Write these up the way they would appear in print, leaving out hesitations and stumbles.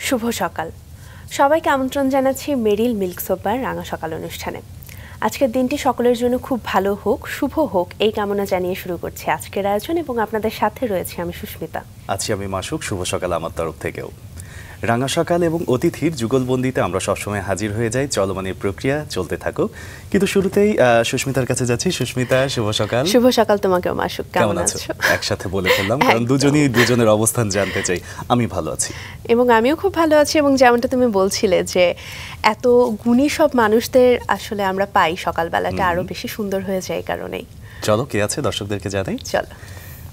শুভ সকাল। সবাইকে আমন্ত্রণ জানাচ্ছি মেরিল মিল্ক সোপার রাঙা সকাল অনুষ্ঠানে। আজকের দিনটি সকলের জন্য খুব ভালো হোক, শুভ হোক, এই কামনা জানিয়ে শুরু করছি আজকের আয়োজন এবং আপনাদের সাথে রয়েছে আমি সুস্মিতা। আছি আমি মাসুক। শুভ সকাল আমার তরফ থেকেও। রাঙা সকাল এবং অতিথির যুগলবন্দিতে আমরা সবসময় হাজির হয়ে যাই। চলমান এই প্রক্রিয়া চলতে থাকুক, কিন্তু শুরুতেই সুস্মিতার কাছে যাচ্ছি। সুস্মিতা, শুভ সকাল। শুভ সকাল তোমাকেও মাসুক, কেমন আছো? একসাথে বলে ফেললাম কারণ দুজনই দুজনের অবস্থান জানতে চাই। আমি ভালো আছি এবং আমিও খুব ভালো আছি। এবং যেমনটা তুমি বলছিলে যে এত গুণী সব মানুষদের আসলে আমরা পাই, সকালবেলাটা আরো বেশি সুন্দর হয়ে যায় এই কারণেই। চলো, কে আছে দর্শকদেরকে জানাই। চলো।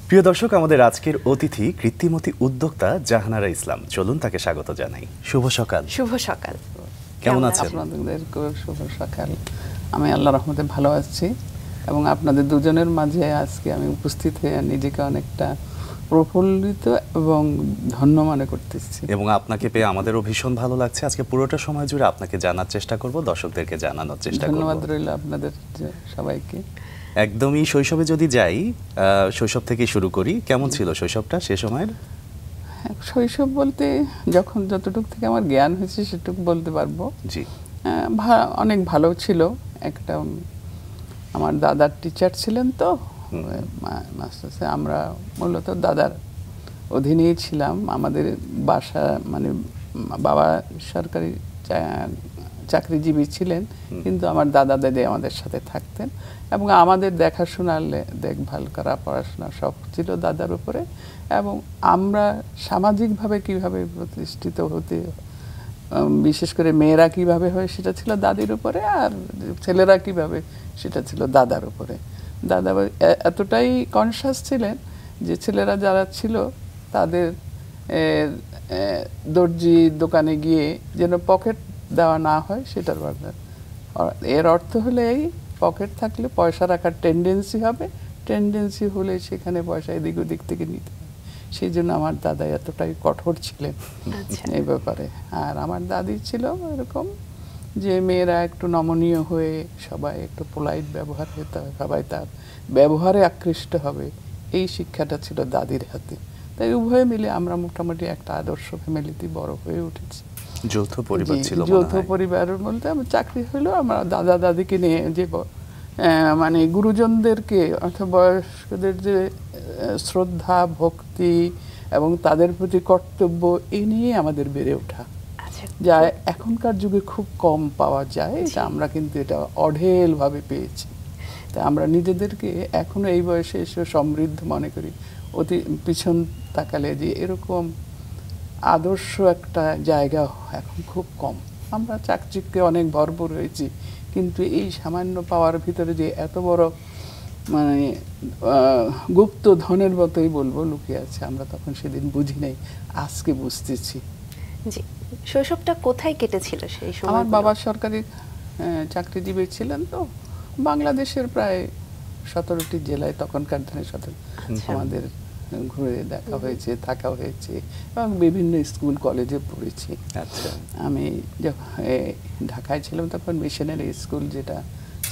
প্রিয় দর্শক, আমাদের আজকের অতিথি কৃত্রিমতি উদ্যোক্তা জাহানারা ইসলাম। চলুন তাকে স্বাগত জানাই। শুভ সকাল। শুভ সকাল, কেমন আছেন? আপনাদেরকেও শুভ সকাল। আমি আল্লাহর রহমতে ভালো আছি এবং আপনাদের দুজনের মাঝে আজকে আমি উপস্থিত হয়ে নিজেকে অনেকটা প্রফুল্লিত এবং ধন্য মনে করতেছি। এবং আপনাকে পেয়ে আমাদেরও ভীষণ ভালো লাগছে। আজকে পুরোটা সময় জুড়ে আপনাকে জানার চেষ্টা করব, দর্শকদেরকে জানানোর চেষ্টা করব। ধন্যবাদ রইল আপনাদের সবাইকে। একদমই শৈশবে যদি যাই, শৈশব থেকেই শুরু করি। কেমন ছিল শৈশবটা সে সময়ের? শৈশব বলতে যখন যতটুকু থেকে আমার জ্ঞান হয়েছে সেটুকু বলতে পারবো। জি, অনেক ভালো ছিল। একটা আমার দাদার টিচার ছিলেন, তো মাস্টার আমরা মূলত দাদার অধীনেই ছিলাম। আমাদের বাসা মানে বাবা সরকারি চাকরিজীবী ছিলেন, কিন্তু আমার দাদা দাদি আমাদের সাথে থাকতেন এবং আমাদের দেখাশোনালে দেখভাল করা, পড়াশোনা সব ছিল দাদার উপরে। এবং আমরা সামাজিকভাবে কিভাবে প্রতিষ্ঠিত হতে, বিশেষ করে মেয়েরা কিভাবে হয় সেটা ছিল দাদির উপরে, আর ছেলেরা কিভাবে সেটা ছিল দাদার উপরে। দাদা এতটাই কনসাস ছিলেন যে ছেলেরা যারা ছিল তাদের দর্জি দোকানে গিয়ে যেন পকেট দেওয়া না হয় সেটার ব্যাপার। এর অর্থ হলে এই পকেট থাকলে পয়সা রাখার টেন্ডেন্সি হবে, টেন্ডেন্সি হলে সেখানে পয়সা এদিক ওদিক থেকে নিতে হবে। সেই জন্য আমার দাদা এতটাই কঠোর ছিলেন এই ব্যাপারে। আর আমার দাদি ছিল এরকম যে মেয়েরা একটু নমনীয় হয়ে সবাই একটু পোলাইট ব্যবহার হতে হবে, সবাই তার ব্যবহারে আকৃষ্ট হবে, এই শিক্ষাটা ছিল দাদির হাতে। তাই উভয়ে মিলে আমরা মোটামুটি একটা আদর্শ ফ্যামিলিতে বড় হয়ে উঠেছি। যৌথ পরিবার ছিল। যৌথ পরিবারের বলতে আমার চাকরি হলো আমরা দাদা দাদিকে নিয়ে যে মানে গুরুজনদেরকে অর্থাৎ বয়স্কদের যে শ্রদ্ধা ভক্তি এবং তাদের প্রতি কর্তব্য, এই নিয়ে আমাদের বেড়ে ওঠা, যা এখনকার যুগে খুব কম পাওয়া যায়। এটা আমরা কিন্তু এটা অঢেল ভাবে পেয়েছি। তাই আমরা নিজেদেরকে এখনো এই বয়সে এসে সমৃদ্ধ মনে করি। অতি পিছন তাকালে যে এরকম আদর্শ একটা জায়গা এখন খুব কম। আমরা চাকচিক্যে অনেক ভরপুর হয়েছি, কিন্তু এই সামান্য পাওয়ার ভিতরে যে এত বড় মানে গুপ্ত ধনের মতোই বলবো লুকিয়ে আছে, আমরা তখন সেদিন বুঝি নাই, আজকে বুঝতেছি। জি, শৈশবটা কোথায় কেটেছিল সেই সময়? আমার বাবা সরকারি চাকরিজীবী ছিলেন, তো বাংলাদেশের প্রায় 17টি জেলায় তখনকার দিনে আমাদের ঘুরে দেখা হয়েছে, থাকা হয়েছে এবং বিভিন্ন স্কুল কলেজে পড়েছি। আচ্ছা, আমি যখন ঢাকায় ছিলাম তখন মিশনারি স্কুল, যেটা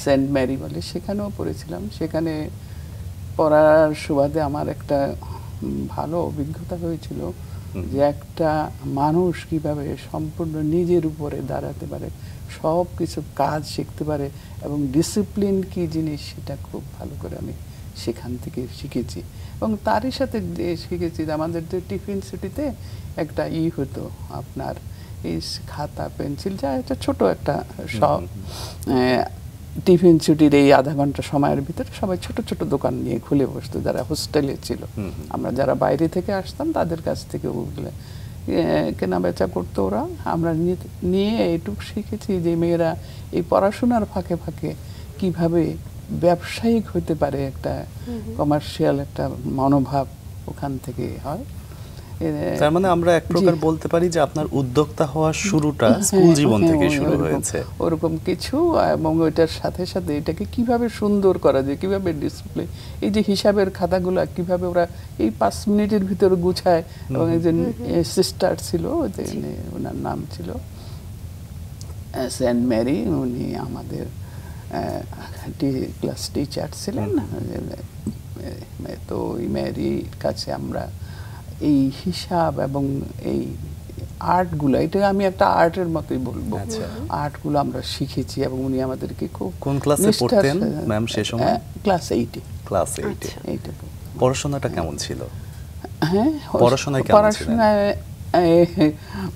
সেন্ট মেরি বলে, সেখানেও পড়েছিলাম। সেখানে পড়ার সুবাদে আমার একটা ভালো অভিজ্ঞতা হয়েছিল যে একটা মানুষ কিভাবে সম্পূর্ণ নিজের উপরে দাঁড়াতে পারে, সব কিছু কাজ শিখতে পারে এবং ডিসিপ্লিন কি জিনিস সেটা খুব ভালো করে আমি সেখান থেকে শিখেছি। এবং তারই সাথে শিখেছি আমাদের যে টিফিন ছুটিতে একটা হতো আপনার এই খাতা পেন্সিল, যা একটা ছোট একটা সব টিফিন ছুটির এই আধা ঘন্টা সময়ের ভিতরে সবাই ছোট ছোট দোকান নিয়ে খুলে বসতো, যারা হোস্টেলে ছিল। আমরা যারা বাইরে থেকে আসতাম তাদের কাছ থেকে ওগুলো কেনা বেচা করতো ওরা। আমরা নিয়ে এইটুকু শিখেছি যে মেয়েরা এই পড়াশোনার ফাঁকে ফাঁকে কিভাবে ব্যবসায়িক হতে পারে, একটা কমার্শিয়াল একটা মনোভাব ওখান থেকে হয়। তার মানে আমরা এক প্রকার বলতে পারি যে আপনার উদ্যোক্তা হওয়ার শুরুটা স্কুল জীবন থেকে শুরু হয়েছে, ওরকম কিছু। এবং ওইটার সাথে সাথে এটাকে কিভাবে সুন্দর করা যায়, কিভাবে ডিসপ্লে, এই যে হিসাবের খাতাগুলো কিভাবে ওরা এই 5 মিনিটের ভিতরে গুছায়। এবং একজন সিস্টার ছিল, ওনার নাম ছিল সেন্ট মেরি, উনি আমাদের ক্লাস টিচার ছিলেন। তো ওই মেরির কাছে আমরা এই হিসাব এবং এই আর্টগুলো, এটা আমি একটা আর্টের মতোই বলবো, আচ্ছা। আর্টগুলো আমরা শিখেছি এবং উনি আমাদেরকে খুব কোন ক্লাসে নিষ্ঠার পড়তেন সাথে- ম্যাম সে সময়? ক্লাস 8-এ। ক্লাস 8-এ। আচ্ছা। 8-এ পড়াশোনাটা কেমন ছিল? হ্যাঁ, পড়াশোনায় কেমন ছিলেন? পড়াশোনায়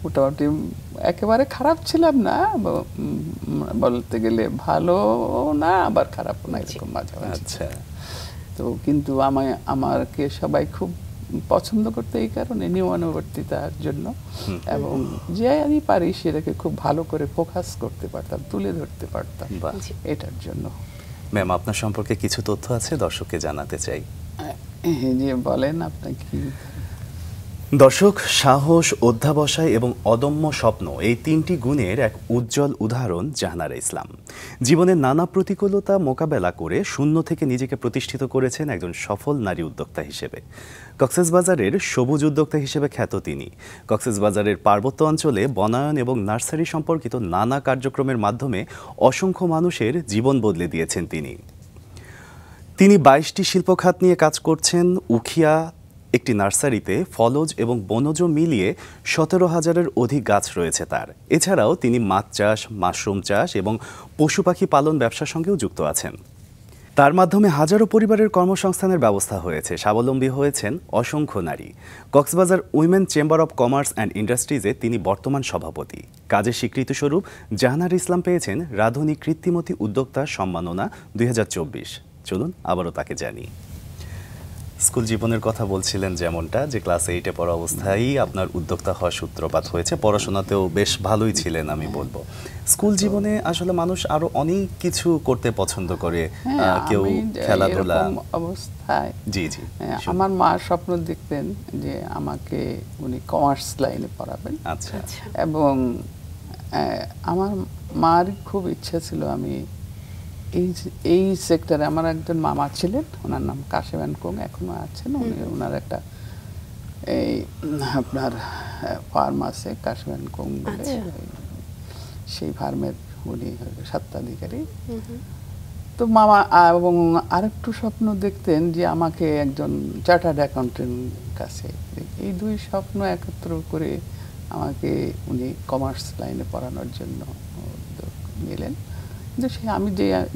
মোটামুটি একেবারে খারাপ ছিলাম না, বলতে গেলে ভালো না আবার খারাপও না, এরকম মাঝামাঝি। আচ্ছা। তো কিন্তু আমাকে সবাই খুব পছন্দ করতে এই কারণে, নিয়মানুবর্তিতার জন্য, এবং যে আমি পারি সেটাকে খুব ভালো করে ফোকাস করতে পারতাম, তুলে ধরতে পারতাম, বাহ। এটার জন্য। ম্যাম আপনার সম্পর্কে কিছু তথ্য আছে, দর্শককে জানাতে চাই। যে বলেন আপনার কি? দর্শক, সাহস, অধ্যাবসায় এবং অদম্য স্বপ্ন, এই 3টি গুণের এক উজ্জ্বল উদাহরণ জাহানারা ইসলাম। জীবনের নানা প্রতিকূলতা মোকাবেলা করে শূন্য থেকে নিজেকে প্রতিষ্ঠিত করেছেন একজন সফল নারী উদ্যোক্তা হিসেবে। কক্সবাজারের সবুজ উদ্যোক্তা হিসেবে খ্যাত তিনি। কক্সবাজারের পার্বত্য অঞ্চলে বনায়ন এবং নার্সারি সম্পর্কিত নানা কার্যক্রমের মাধ্যমে অসংখ্য মানুষের জীবন বদলে দিয়েছেন তিনি। 22টি শিল্পখাত নিয়ে কাজ করছেন। উখিয়া একটি নার্সারিতে ফলজ এবং বনজ মিলিয়ে 17,000-এর অধিক গাছ রয়েছে তার। এছাড়াও তিনি মাছ চাষ, মাশরুম চাষ এবং পশু পাখি পালন ব্যবসার সঙ্গেও যুক্ত আছেন। তার মাধ্যমে হাজারো পরিবারের কর্মসংস্থানের ব্যবস্থা হয়েছে, স্বাবলম্বী হয়েছেন অসংখ্য নারী। Cox's Bazar women chamber of commerce and ইন্ডাস্ট্রিজে তিনি বর্তমান সভাপতি। কাজের স্বীকৃতিস্বরূপ জাহানারা ইসলাম পেয়েছেন রাধুনী কৃত্রিমতী উদ্যোক্তা সম্মাননা 2024। চলুন আবারও তাকে জানি। স্কুল জীবনের কথা বলছিলেন যেমনটা, যে ক্লাস 8-এ পড়া অবস্থায় আপনার উদ্যোক্তা হওয়ার সূত্রপাত হয়েছে। পড়াশোনাতেও বেশ ভালোই ছিলেন আমি বলবো। স্কুল জীবনে আসলে মানুষ আরো অনেক কিছু করতে পছন্দ করে, কেউ খেলাধুলা। এরকম অবস্থায় জি জি, আমার মা স্বপ্ন দেখতেন যে আমাকে উনি কমার্স লাইনে পড়াবেন। আচ্ছা। এবং আমার মার খুব ইচ্ছা ছিল আমি এই সেক্টরে। আমার একজন মামা ছিলেন, ওনার নাম কাশেম কোং, এখনো আছেন। ওনার একটা এই আপনার ফার্ম আছে কাশেম কোং বলে, সেই ফার্মের উনি স্বত্বাধিকারী। তো মামা এবং আরেকটু স্বপ্ন দেখতেন যে আমাকে একজন চার্টার্ড অ্যাকাউন্টেন্ট কাছে। এই দুই স্বপ্ন একত্র করে আমাকে উনি কমার্স লাইনে পড়ানোর জন্য উদ্যোগ নিলেন। কিন্তু আমি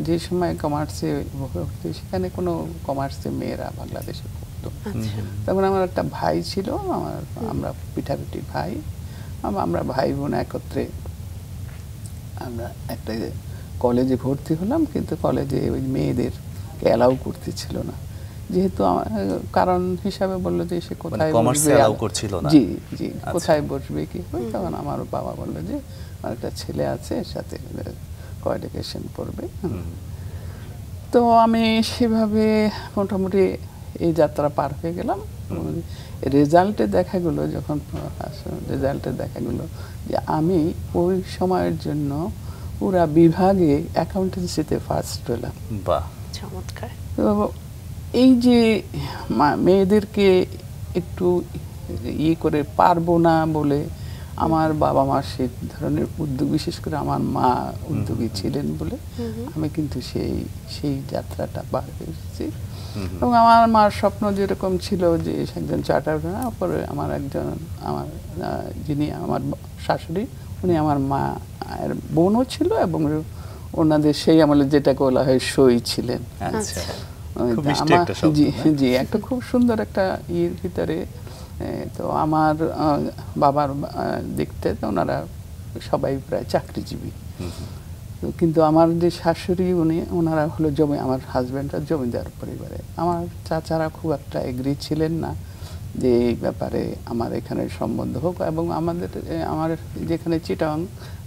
যে সময় কমার্সে ভর্তি, সেখানে কোনো কমার্সে মেয়েরা বাংলাদেশে পড়তো। তখন আমার একটা ভাই ছিল, আমরা পিঠাপিঠি ভাই, আমরা ভাই বোন একত্রে আমরা একটা কলেজে ভর্তি হলাম। কিন্তু কলেজে ওই মেয়েদেরকে অ্যালাউ করতেছিল না, যেহেতু কারণ হিসাবে বললো যে সে কোথায় বসবে, জি জি, কোথায় বসবে কি। তখন আমার বাবা বললো যে আমার একটা ছেলে আছে, এর সাথে কোএডুকেশন পড়বে। তো আমি সেভাবে মোটামুটি এই যাত্রা পার হয়ে গেলাম। রেজাল্টে দেখা গেলো, যখন রেজাল্টে দেখা গেলো যে আমি ওই সময়ের জন্য পুরা বিভাগে অ্যাকাউন্টেন্সিতে ফার্স্ট হলাম। বাহ, চমৎকার। তো এই যে মেয়েদেরকে একটু করে পারবো না বলে আমার বাবা মা সে ধরনের উদ্যোগ, বিশেষ করে আমার মা উদ্যোগী ছিলেন বলে আমি কিন্তু সেই যাত্রাটা পার হয়েছি। এবং আমার মার স্বপ্ন যেরকম ছিল যে একজন চার্টার্ড, পরে আমার যিনি আমার শাশুড়ি, উনি আমার মায়ের বোনও ছিল এবং ওনাদের সেই আমলে যেটাকে বলা হয় সই ছিলেন। জি, একটা খুব সুন্দর একটা ইয়ের ভিতরে। তো আমার বাবার দেখতে ওনারা সবাই প্রায় চাকরিজীবী, কিন্তু আমার যে শাশুড়ি ওনারা হলো আমার হাজব্যান্ডরা জমিদার পরিবারে। আমার চাচারা খুব একটা এগ্রি ছিলেন না যে এই ব্যাপারে আমার এখানে সম্বন্ধ হোক। এবং আমার যেখানে চিটাং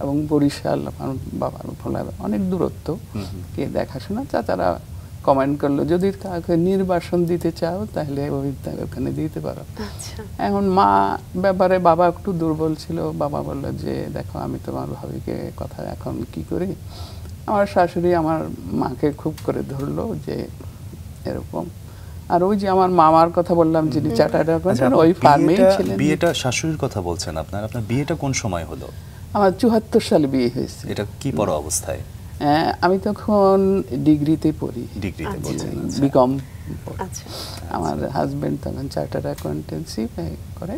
এবং বরিশাল, আমার বাবার ভোলার অনেক দূরত্ব, কে দেখাশোনা। চাচারা কমেন্ট করলো যদি তাকে নির্বাসন দিতে চাও তাহলে ওখানে দিতে পারো। এখন মা ব্যাপারে বাবা একটু দুর্বল ছিল। বাবা বললো যে দেখো আমি তোমার ভাবিকে কথা এখন কি করি। আমার শাশুড়ি আমার মাকে খুব করে ধরলো যে এরকম। আর ওই যে আমার মামার কথা বললাম যিনি চার্টার্ড অ্যাকাউন্টেন্ট, ওই ফার্মেই ছিলেন। বিয়েটা শাশুড়ির কথা বলছেন আপনার বিয়েটা কোন সময় হলো? আমার 74 সালে বিয়ে হয়েছে। এটা কি পড়া অবস্থায়? আমি তখন ডিগ্রিতে পড়ি। ডিগ্রিতে পড়ছেন? বিকম। আচ্ছা। আমার হাজবেন্ড তখন চার্টার্ড অ্যাকাউন্টেন্সি করে,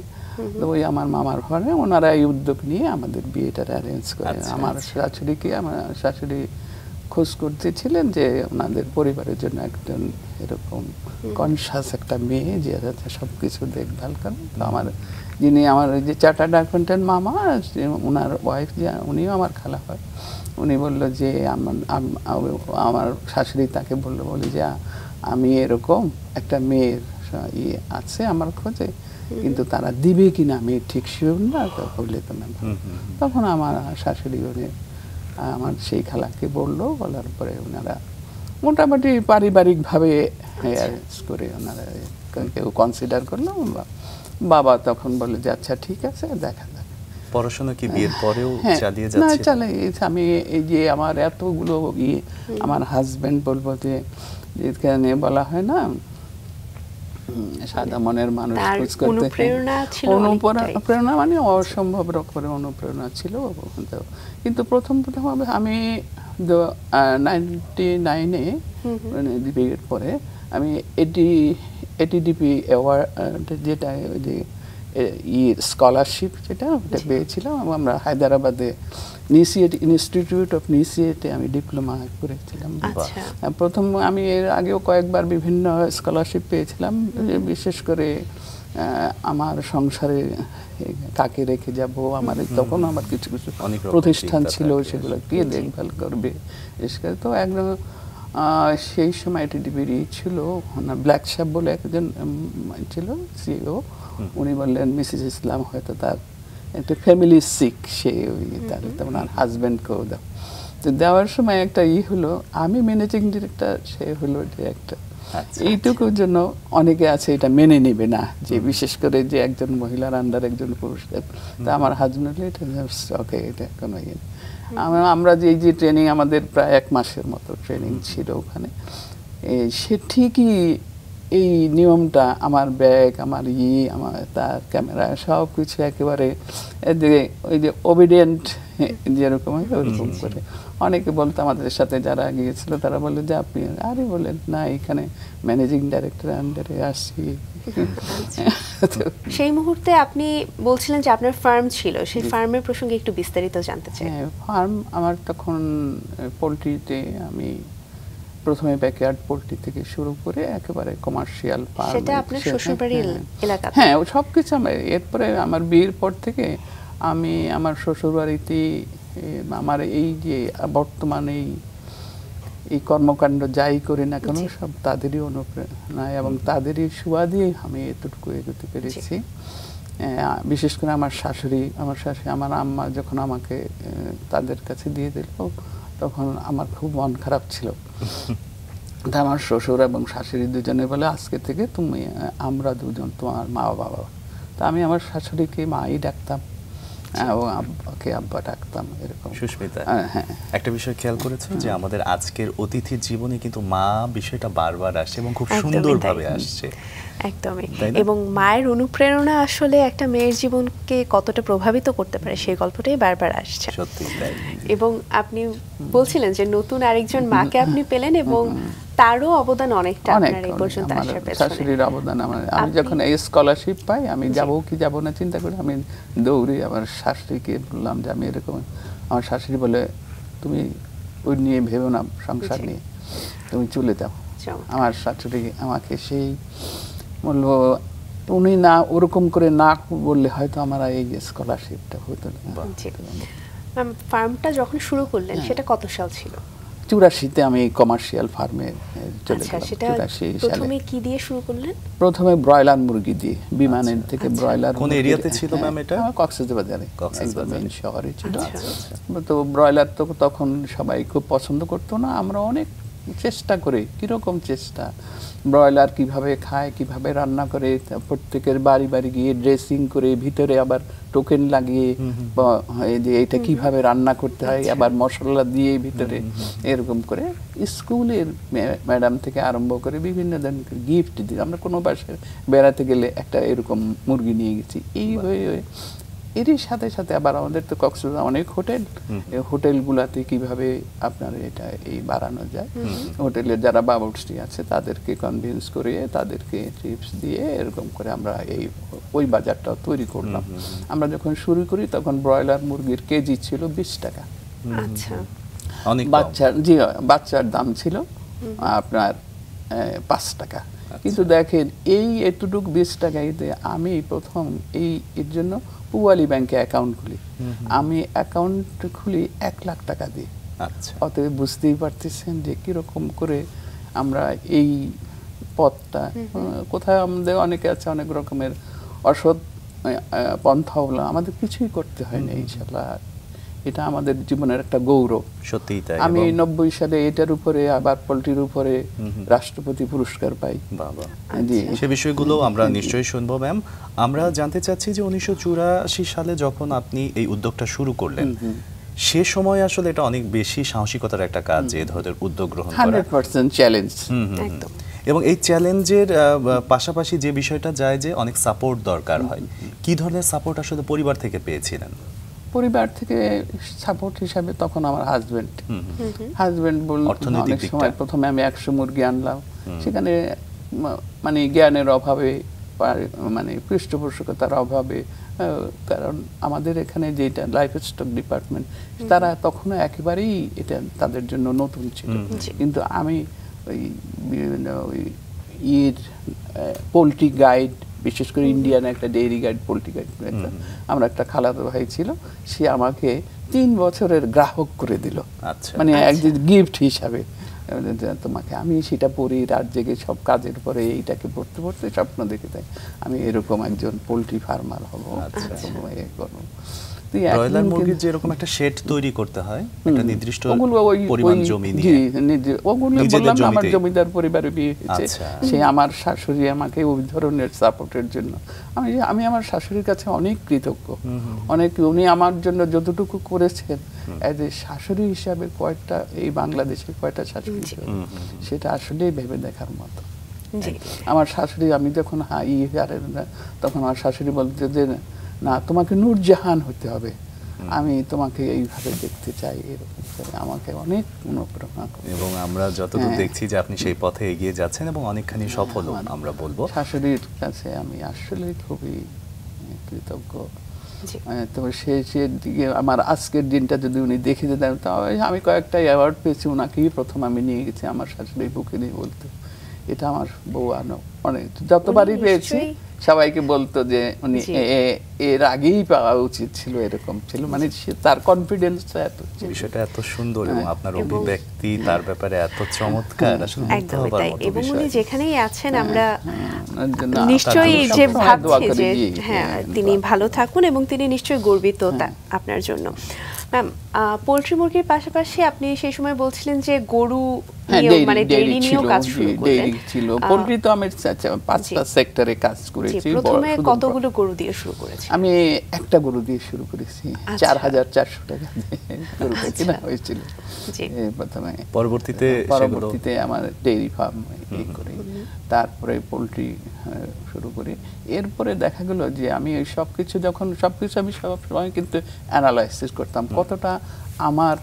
তো ওই আমার মামার ঘরে ওনারা এই উদ্যোগ নিয়ে আমাদের বিয়েটা অ্যারেঞ্জ করে। আমার শাশুড়িকে, আমার শাশুড়ি খোঁজ করতেছিলেন যে ওনাদের পরিবারের জন্য একজন এরকম কনসাস একটা মেয়ে যে সব কিছু দেখভাল করে। তো আমার যিনি আমার ওই যে চার্টার্ড অ্যাকাউন্টেন্ট মামা, ওনার ওয়াইফ যে উনিও আমার খালা হয়, উনি বললো যে আমার শাশুড়ি তাকে বলে যে আমি এরকম একটা মেয়ের ইয়ে আছে আমার খোঁজে, কিন্তু তারা দিবে কিনা আমি ঠিক শিওর না, বললে তো না। তখন আমার শাশুড়ি উনি আমার সেই খালাকে বললো, বলার পরে ওনারা মোটামুটি পারিবারিকভাবে অ্যারেঞ্জ করে ওনারা কেউ কনসিডার করলো। বাবা তখন বলে যে আচ্ছা ঠিক আছে দেখা যাক। পড়াশোনা কি বিয়ের পরেও চালিয়ে না যাচ্ছে? আমি এই যে আমার এতগুলো আমার হাজবেন্ড বলবো যে যেখানে বলা হয় না সাদা মনের মানুষ খোঁজ করতে, অনুপ্রেরণা মানে অসম্ভব রকমের অনুপ্রেরণা ছিল। কিন্তু প্রথম আমি 99-এ বিয়ের পরে আমি এটিডিপি অ্যাওয়ার্ড যেটা ওই যে স্কলারশিপ যেটা ওটা পেয়েছিলাম। আমরা হায়দ্রাবাদে ইনস্টিটিউট অফ নিসিয়েটে আমি ডিপ্লোমা করেছিলাম। প্রথম আমি এর আগেও কয়েকবার বিভিন্ন স্কলারশিপ পেয়েছিলাম, বিশেষ করে আমার সংসারে কাকে রেখে যাব, আমার তখন আমার কিছু কিছু প্রতিষ্ঠান ছিল সেগুলো কে দেখভাল করবে। তো একদম সেই সময় এটিডিপির ছিল ব্ল্যাক শ্যাপ বলে একজন ছিল সিইও, উনি বললেন মিসেস ইসলাম হয়তো তার একটা ফ্যামিলি সিক, সে তাহলে তোমার হাজব্যান্ডকেও দাও। তো দেওয়ার সময় একটা হলো আমি ম্যানেজিং ডিরেক্টর, সে হলো ডিরেক্টর। এইটুকুর জন্য অনেকে আছে এটা মেনে নেবে না, যে বিশেষ করে যে একজন মহিলার আন্ডার একজন পুরুষের। তা আমার হাজব্যান্ড এটা ওকে, এটা কোনো আমরা যে ট্রেনিং আমাদের প্রায় 1 মাসের মতো ট্রেনিং ছিল ওখানে, সে ঠিকই এই নিয়মটা আমার ব্যাগ, আমার আমার তার ক্যামেরা সব কিছু একেবারে ওই যে ওবিডিয়েন্ট যেরকম হয় ওরকম করে। অনেকে বলতো আমাদের সাথে যারা গিয়েছিল তারা বললো যে আপনি আরে বলেন না, এখানে ম্যানেজিং ডাইরেক্টর আন্ডারে আসছি। সেই মুহূর্তে আপনি বলছিলেন যে আপনার ফার্ম ছিল, সেই ফার্মের প্রসঙ্গে একটু বিস্তারিত জানতে চাই। হ্যাঁ, ফার্ম আমার তখন পোল্ট্রিতে আমি প্রথমে ব্যাকয়ার্ড পোল্ট্রি থেকে শুরু করে একেবারে কমার্শিয়াল ফার্ম। সেটা আপনার শ্বশুরবাড়ির এলাকাতে? হ্যাঁ, সবকিছু আমার এরপরে আমার বিয়ের পর থেকে আমি আমার শ্বশুরবাড়িতে আমার এই যে বর্তমানে এই কর্মকাণ্ড যাই করি না কেন সব তাদেরই অনুপ্রেরণা এবং তাদেরই সুবাদে আমি এতটুকু এগোতে পেরেছি। বিশেষ করে আমার শাশুড়ি, আমার আম্মা যখন আমাকে তাদের কাছে দিয়ে দিল তখন আমার খুব মন খারাপ ছিল। তা আমার শ্বশুর এবং শাশুড়ি দুজনে বলে আজকে থেকে তুমি আমরা দুজন তোমার মা বাবা। তা আমি আমার শাশুড়িকে মাই ডাকতাম এবং আব্বাকে আব্বা ডাকতাম এরকম। সুস্মিতা, একটা বিষয় খেয়াল করেছো যে আমাদের আজকের অতিথির জীবনে কিন্তু মা বিষয়টা বারবার আসছে এবং খুব সুন্দরভাবে আসছে। একদমই। এবং মায়ের অনুপ্রেরণা আসলে একটা মেয়ের জীবনকে কতটা প্রভাবিত করতে পারে সেই গল্পটাই বারবার আসছে। সত্যি তাই। এবং আপনি বলছিলেন যে নতুন আরেকজন মাকে আপনি পেলেন এবং তারও অবদান অনেকটা আপনার এই পর্যন্ত আসার পেছনে। শাশুড়ির অবদান আমি যখন এই স্কলারশিপ পাই আমি যাব কি যাব না চিন্তা করে আমি দৌড়ে আমার শাশুড়িকে বললাম যে আমি এরকম। আমার শাশুড়ি বলে তুমি ওই নিয়ে ভেবো না, সংসার নিয়ে তুমি চলে যাও। আমার শাশুড়ি আমাকে সেই বললো উনি না ওরকম করে না বললে হয়তো আমার এই স্কলারশিপটা হতো না। ফার্মটা যখন শুরু করলেন সেটা কত সাল ছিল? 84-তে আমি কমার্শিয়াল ফার্মে চলে গেলাম। সেটা প্রথমে কি দিয়ে শুরু করলেন? প্রথমে ব্রয়লার মুরগি দিয়ে, বিমানের থেকে ব্রয়লার। কোন এরিয়াতে ছিল ম্যাম এটা? কক্সবাজারে, একদম মেইন শহরে ছিল। তো ব্রয়লার তো তখন সবাই খুব পছন্দ করতো না। আমরা অনেক চেষ্টা করে, কিরকম চেষ্টা, ব্রয়লার কিভাবে খায়, কিভাবে রান্না করে, প্রত্যেকের বাড়ি বাড়ি গিয়ে ড্রেসিং করে ভিতরে আবার টোকেন লাগিয়ে যে এটা কিভাবে রান্না করতে হয়, আবার মশলা দিয়ে ভিতরে এরকম করে স্কুলের ম্যাডাম থেকে আরম্ভ করে বিভিন্ন ধরনের গিফট দিয়ে আমরা কোনো বাসায় বেড়াতে গেলে একটা এরকম মুরগি নিয়ে গেছি। এইভাবে এরই সাথে সাথে আবার আমাদের তো কক্সবাজার অনেক হোটেল, এই হোটেলগুলাতে কিভাবে আপনার এটা এই বাড়ানো যায়, হোটেলের যারা বাবুর্চি আছে তাদেরকে কনভিন্স করিয়ে তাদেরকে টিপস দিয়ে এরকম করে আমরা ওই বাজারটা তৈরি করলাম। আমরা যখন শুরু করি তখন ব্রয়লার মুরগির কেজি ছিল 20 টাকা। আচ্ছা, বাচ্চার দাম ছিল আপনার 5 টাকা। কিন্তু দেখেন এতটুকু 20 টাকাইতে আমি প্রথম এর জন্য পুয়ালি ব্যাংকে অ্যাকাউন্ট খুলি। আমি অ্যাকাউন্ট খুলি 1 লাখ টাকা দিয়ে। অতএব বুঝতেই পারতেছেন যে কিরকম করে আমরা এই পথটা, কোথায় আমাদের অনেকে আছে অনেক রকমের অসৎ পন্থা হলো, আমাদের কিছুই করতে হয় না। ইনশাআল্লাহ এটা আমাদের জীবনের একটা গৌরব। সত্যিই তাই। আমি 90 সালে এটার উপরে আবার পোল্ট্রির উপরে রাষ্ট্রপতি পুরস্কার পাই। বাবা, সে বিষয়গুলো আমরা নিশ্চয়ই শুনবো ম্যাম। আমরা জানতে চাচ্ছি যে 1984 সালে যখন আপনি এই উদ্যোগটা শুরু করলেন, সে সময় আসলে এটা অনেক বেশি সাহসিকতার একটা কাজ, যে ধরনের উদ্যোগ গ্রহণ করা 100% চ্যালেঞ্জ। একদম। এবং এই চ্যালেঞ্জের পাশাপাশি যে বিষয়টা যায় যে অনেক সাপোর্ট দরকার হয়, কি ধরনের সাপোর্ট আসলে পরিবার থেকে পেয়েছিলেন? পরিবার থেকে সাপোর্ট হিসাবে তখন আমার হাজবেন্ড বলল, অনেক সময় প্রথমে আমি 100 মুরগি আনলাম, সেখানে মানে জ্ঞানের অভাবে, মানে পৃষ্ঠপোষকতার অভাবে, কারণ আমাদের এখানে যেটা লাইফ স্টক ডিপার্টমেন্ট, তারা তখনও একেবারেই এটা তাদের জন্য নতুন ছিল। কিন্তু আমি ওই বিভিন্ন পোলট্রি গাইড, বিশেষ করে ইন্ডিয়ান একটা ডেইরি গাইড, পোলট্রি গাইড, আমরা একটা খালাতো ভাই ছিল, সে আমাকে 3 বছরের গ্রাহক করে দিল, মানে একদিন গিফট হিসাবে তোমাকে। আমি সেটা পড়ি, রাত জেগে সব কাজের পরে এইটাকে পড়তে পড়তে স্বপ্ন দেখে তাই আমি এরকম একজন পোলট্রি ফার্মার হব। ব্রয়লার মুরগির যে এরকম একটা শেড তৈরি করতে হয়, একটা নির্দিষ্ট পরিমাণ জমি নিয়ে, ওগুলো বললাম আমার জমিদার পরিবারে বিয়ে হয়েছে, সে আমার শাশুড়ি আমাকে ওই ধরনের সাপোর্টের জন্য, আমি আমার শাশুড়ির কাছে অনেক কৃতজ্ঞ। উনি আমার জন্য যতটুকু করেছেন এজ এ শাশুড়ি হিসাবে, কয়েকটা এই বাংলাদেশে কয়টা শাশুড়ি, সেটা আসলেই ভেবে দেখার মতো। আমার শাশুড়ি, আমি যখন তখন আমার শাশুড়ি বলতে যে না, তোমাকে নূরজাহান হতে হবে, আমি তোমাকে এইভাবে দেখতে চাই, এরকম করে আমাকে অনেক অনুপ্রেরণা করে। এবং আমরা যতদূর দেখছি যে আপনি সেই পথে এগিয়ে যাচ্ছেন এবং অনেকখানি সফল আমরা বলবো। শাশুড়ির কাছে আমি আসলে খুবই কৃতজ্ঞ। তবে সে দিকে আমার আজকের দিনটা যদি উনি দেখে যেতেন, তাহলে আমি কয়েকটা অ্যাওয়ার্ড পেয়েছি, ওনাকেই প্রথম আমি নিয়ে গেছি আমার শাশুড়ি বুকে নিয়ে বলতে, এটা আমার বউ অনেক যতবারই পেয়েছি সবাইকে বলতো যে উনি এর আগেই পাওয়া উচিত ছিল, এরকম ছিল, মানে তার কনফিডেন্সটা এত, বিষয়টা এত সুন্দর এবং আপনার অভিব্যক্তি তার ব্যাপারে এত চমৎকার, আসলে একদমই তাই। এবং উনি যেখানেই আছেন আমরা নিশ্চয়ই যে ভাবছি যে হ্যাঁ তিনি ভালো থাকুন এবং তিনি নিশ্চয়ই গর্বিত আপনার জন্য। ম্যাম, পোল্ট্রি মুরগির পাশাপাশি আপনি সেই সময় বলছিলেন যে গরু মানে ডেইরি নিয়েও কাজ শুরু করলেন। পোল্ট্রি তো আমি 5টা সেক্টরে কাজ করেছি। প্রথমে কতগুলো গরু দিয়ে শুরু করেছেন? আমি একটা গরু দিয়ে শুরু করেছি, 4400 টাকা দিয়ে গরুটা কেনা হয়েছিল প্রথমে। পরবর্তীতে আমার ডেইরি ফার্ম করি, তারপরে পোল্ট্রি শুরু করি। এরপরে দেখা গেল যে আমি সবকিছু আমি সবসময় কিন্তু অ্যানালাইসিস করতাম, কতটা আমার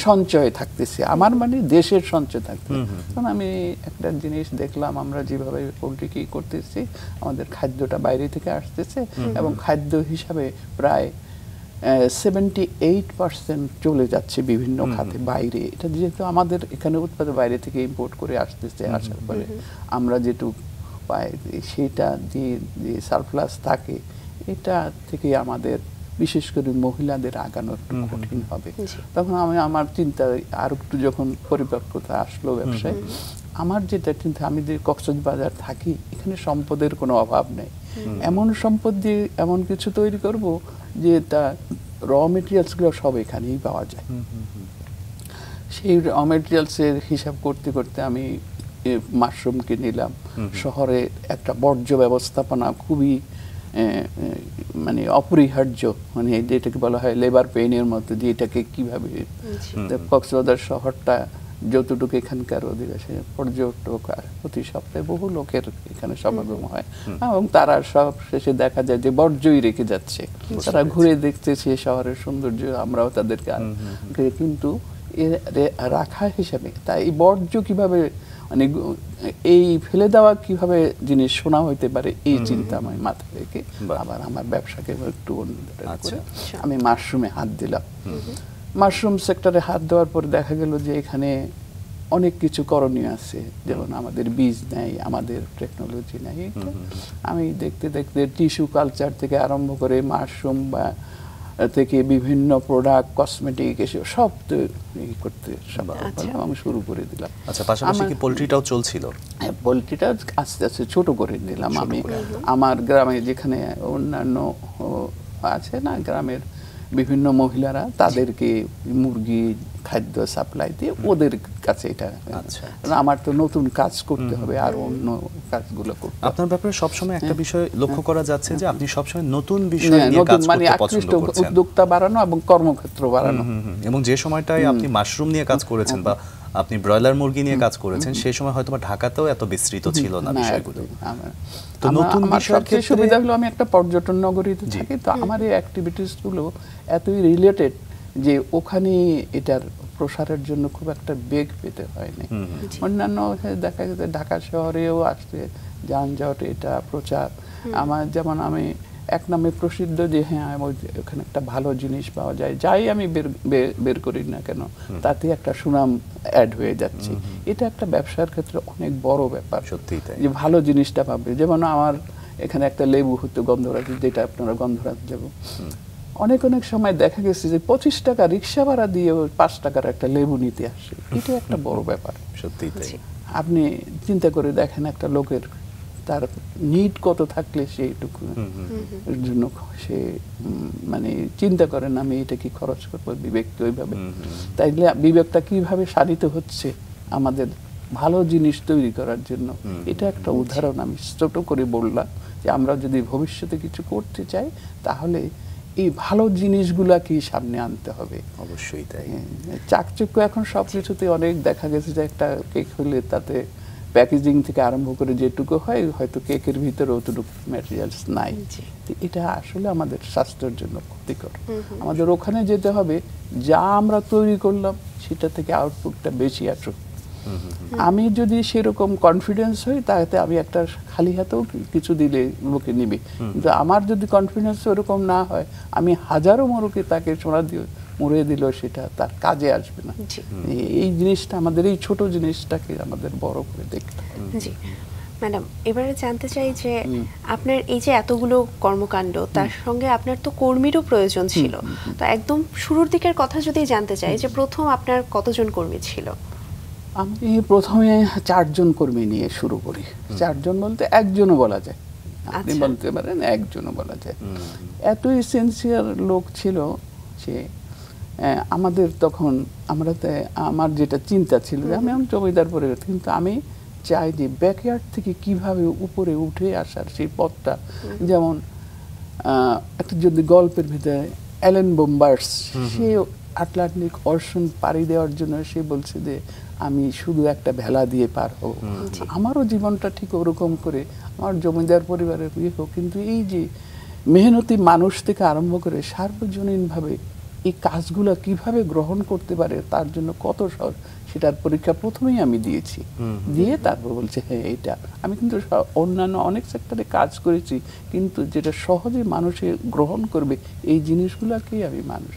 সঞ্চয় থাকতেছে, আমার মানে দেশের সঞ্চয় থাকতেছে। তখন আমি একটা জিনিস দেখলাম, আমরা যেভাবে পোল্ট্রি কি করতেছি, আমাদের খাদ্যটা বাইরে থেকে আসতেছে এবং খাদ্য হিসাবে প্রায় 78% চলে যাচ্ছে বিভিন্ন খাতে বাইরে। এটা যেহেতু আমাদের এখানে উৎপাদন বাইরে থেকে ইম্পোর্ট করে আসতেছে, আসার পরে আমরা যেটুকু পাই সেটা দিয়ে যে সারপ্লাস থাকে, এটা থেকে আমাদের বিশেষ করে মহিলাদের আগানো একটু কঠিন হবে। তখন আমার চিন্তা আর একটু যখন পরিপক্কতা আসলো ব্যবসায়, আমার যেটা চিন্তা, আমি যে কক্সবাজার থাকি, এখানে সম্পদের কোনো অভাব নেই, এমন সম্পদ দিয়ে এমন কিছু তৈরি করব যে তা র মেটেরিয়ালসগুলো সব এখানেই পাওয়া যায়। সেই র মেটেরিয়ালসের হিসাব করতে করতে আমি মাশরুমকে নিলাম। শহরে একটা বর্জ্য ব্যবস্থাপনা খুবই মানে অপরিহার্য, মানে যেটাকে বলা হয় লেবার পেইনের মতো, যে এটাকে কিভাবে কক্সবাজার শহরটা যতটুকু এখানকার অধিবাসী পর্যটক প্রতি সপ্তাহে বহু লোকের এখানে সমাগম হয় এবং তারা সব শেষে দেখা যায় যে বর্জ্যই রেখে যাচ্ছে, তারা ঘুরে দেখতেছে শহরের সৌন্দর্য, আমরাও তাদেরকে কিন্তু রাখা হিসাবে তাই এই বর্জ্য কিভাবে মানে এই ফেলে দেওয়া কিভাবে জিনিস শোনা হইতে পারে এই চিন্তা আমি মাথায় রেখে আবার আমার ব্যবসাকে একটু আমি মাশরুমে হাত দিলাম। মাশরুম সেক্টরে হাত দেওয়ার পর দেখা গেল যে এখানে অনেক কিছু করণীয় আছে, যেমন আমাদের বীজ নাই, আমাদের টেকনোলজি নাই। আমি দেখতে দেখতে টিস্যু কালচার থেকে আরম্ভ করে মাশরুম বা থেকে বিভিন্ন প্রোডাক্ট কসমেটিক এসব সব করতে আমি শুরু করে দিলাম। আচ্ছা, পাশাপাশি কি পোল্ট্রিটাও চলছিল? হ্যাঁ, পোল্ট্রিটা আস্তে আস্তে ছোট করে নিলাম আমি। আমার গ্রামে যেখানে অন্যান্য আছে না, গ্রামের বিভিন্ন মহিলারা তাদেরকে মুরগি খাদ্য সাপ্লাই দিয়ে ওদের কাছে এটা। আমার তো নতুন কাজ করতে হবে আর অন্য কাজগুলো করতে। আপনার ব্যাপারে সবসময় একটা বিষয় লক্ষ্য করা যাচ্ছে যে আপনি সবসময় নতুন বিষয় নিয়ে কাজ করতে পছন্দ করছেন, উদ্যোক্তা বাড়ানো এবং কর্মক্ষেত্র বাড়ানো। এবং যে সময়টায় আপনি মাশরুম নিয়ে কাজ করেছেন বা আপনি ব্রয়লার মুরগি নিয়ে কাজ করেছেন সেই সময় হয়তো ঢাকাতেও এত বিস্তৃত ছিল না বিষয়গুলো। তো নতুন বিষয়ের ক্ষেত্রে সুবিধা হলো আমি একটা পর্যটন নগরীতে থাকি, তো আমার এই অ্যাক্টিভিটিস গুলো এতই রিলেটেড যে ওখানে এটার প্রসারের জন্য খুব একটা বেগ পেতে হয়নি। অন্যান্য দেখা গেছে ঢাকা শহরেও আসছে যানজট, এটা প্রচার আমার, যেমন আমি এক নামে প্রসিদ্ধ যে হ্যাঁ ওখানে একটা ভালো জিনিস পাওয়া যায়, যাই আমি বের করি না কেন তাতে একটা সুনাম অ্যাড হয়ে যাচ্ছে। এটা একটা ব্যবসার ক্ষেত্রে অনেক বড় ব্যাপার, সত্যি তাই, যে ভালো জিনিসটা পাবে। যেমন আমার এখানে একটা লেবু হতো গন্ধরাজ, যেটা আপনারা গন্ধরাজ লেবু, অনেক অনেক সময় দেখা গেছে যে 25 টাকা রিক্সা ভাড়া দিয়ে 5 টাকার একটা লেবু নিতে আসে। এটা একটা বড় ব্যাপার, সত্যি তাই। আপনি চিন্তা করে দেখেন একটা লোকের তার নিড কত থাকলে সেইটুকু জন্য সে মানে চিন্তা করেন আমি এটা কি খরচ করবো, বিবেককে ওইভাবে। তাইলে বিবেকটা কিভাবে সাধিত হচ্ছে আমাদের ভালো জিনিস তৈরি করার জন্য। এটা একটা উদাহরণ আমি ছোট করে বললাম যে আমরা যদি ভবিষ্যতে কিছু করতে চাই তাহলে এই ভালো জিনিসগুলাকে সামনে আনতে হবে। অবশ্যই তাই। চাকচক্য এখন সবকিছুতে অনেক দেখা গেছে যে একটা কেক হলে তাতে প্যাকেজিং থেকে আরম্ভ করে যেটুকু হয় হয়তো কেকের ভিতরে অতটুকু ম্যাটেরিয়ালস নাই। এটা আসলে আমাদের স্বাস্থ্যের জন্য ক্ষতিকর। আমাদের ওখানে যেতে হবে যা আমরা তৈরি করলাম সেটা থেকে আউটপুটটা বেশি আসুক। আমি যদি সেরকম কনফিডেন্স হই তাতে আমি একটা খালি হাতেও কিছু দিলে লোকে নিবে, কিন্তু আমার যদি কনফিডেন্স ওরকম না হয় আমি হাজারো মোরকে তাকে সোনা দিয়ে মরে দিল সেটা তার কাজে আসবে না। এই জিনিসটা আমাদের এই ছোট জিনিসটাকে আমাদের বড় করে দেখতে হবে। জি ম্যাডাম, এবারে জানতে চাই যে আপনার এই যে এতগুলো কর্মকাণ্ড তার সঙ্গে আপনার তো কর্মীরও প্রয়োজন ছিল, তো একদম শুরুর দিকের কথা যদি জানতে চাই যে প্রথম আপনার কতজন কর্মী ছিল? আমি প্রথমে 4 জন কর্মী নিয়ে শুরু করি। 4 জন বলতে একজনও বলা যায়, আপনি বলতে পারেন একজনও বলা যায়। এতই সিনসিয়ার লোক ছিল যে আমাদের তখন আমার যেটা চিন্তা ছিল যে আমি জমিদার পরিবার, কিন্তু আমি চাই যে ব্যাকয়ার্ড থেকে কিভাবে উপরে উঠে আসার সেই পথটা। যেমন একটা যদি গল্পের ভিতরে অ্যালেন বোম্বার্স, সে আটলান্টিক অর্শন পাড়ি দেওয়ার জন্য সে বলছে যে আমি শুধু একটা ভেলা দিয়ে পার হব। আমারও জীবনটা ঠিক ওরকম করে আমার জমিদার পরিবারের ইয়ে হোক, কিন্তু এই যে মেহনতি মানুষ থেকে আরম্ভ করে সার্বজনীনভাবে এই কাজগুলো কিভাবে গ্রহণ করতে পারে তার জন্য কত সহজ, সেটার পরীক্ষা প্রথমেই আমি দিয়েছি। দিয়ে তারপর বলছে হ্যাঁ এটা আমি কিন্তু অন্যান্য অনেক সেক্টরে কাজ করেছি, কিন্তু যেটা সহজে মানুষে গ্রহণ করবে এই জিনিসগুলোকেই আমি মানুষ।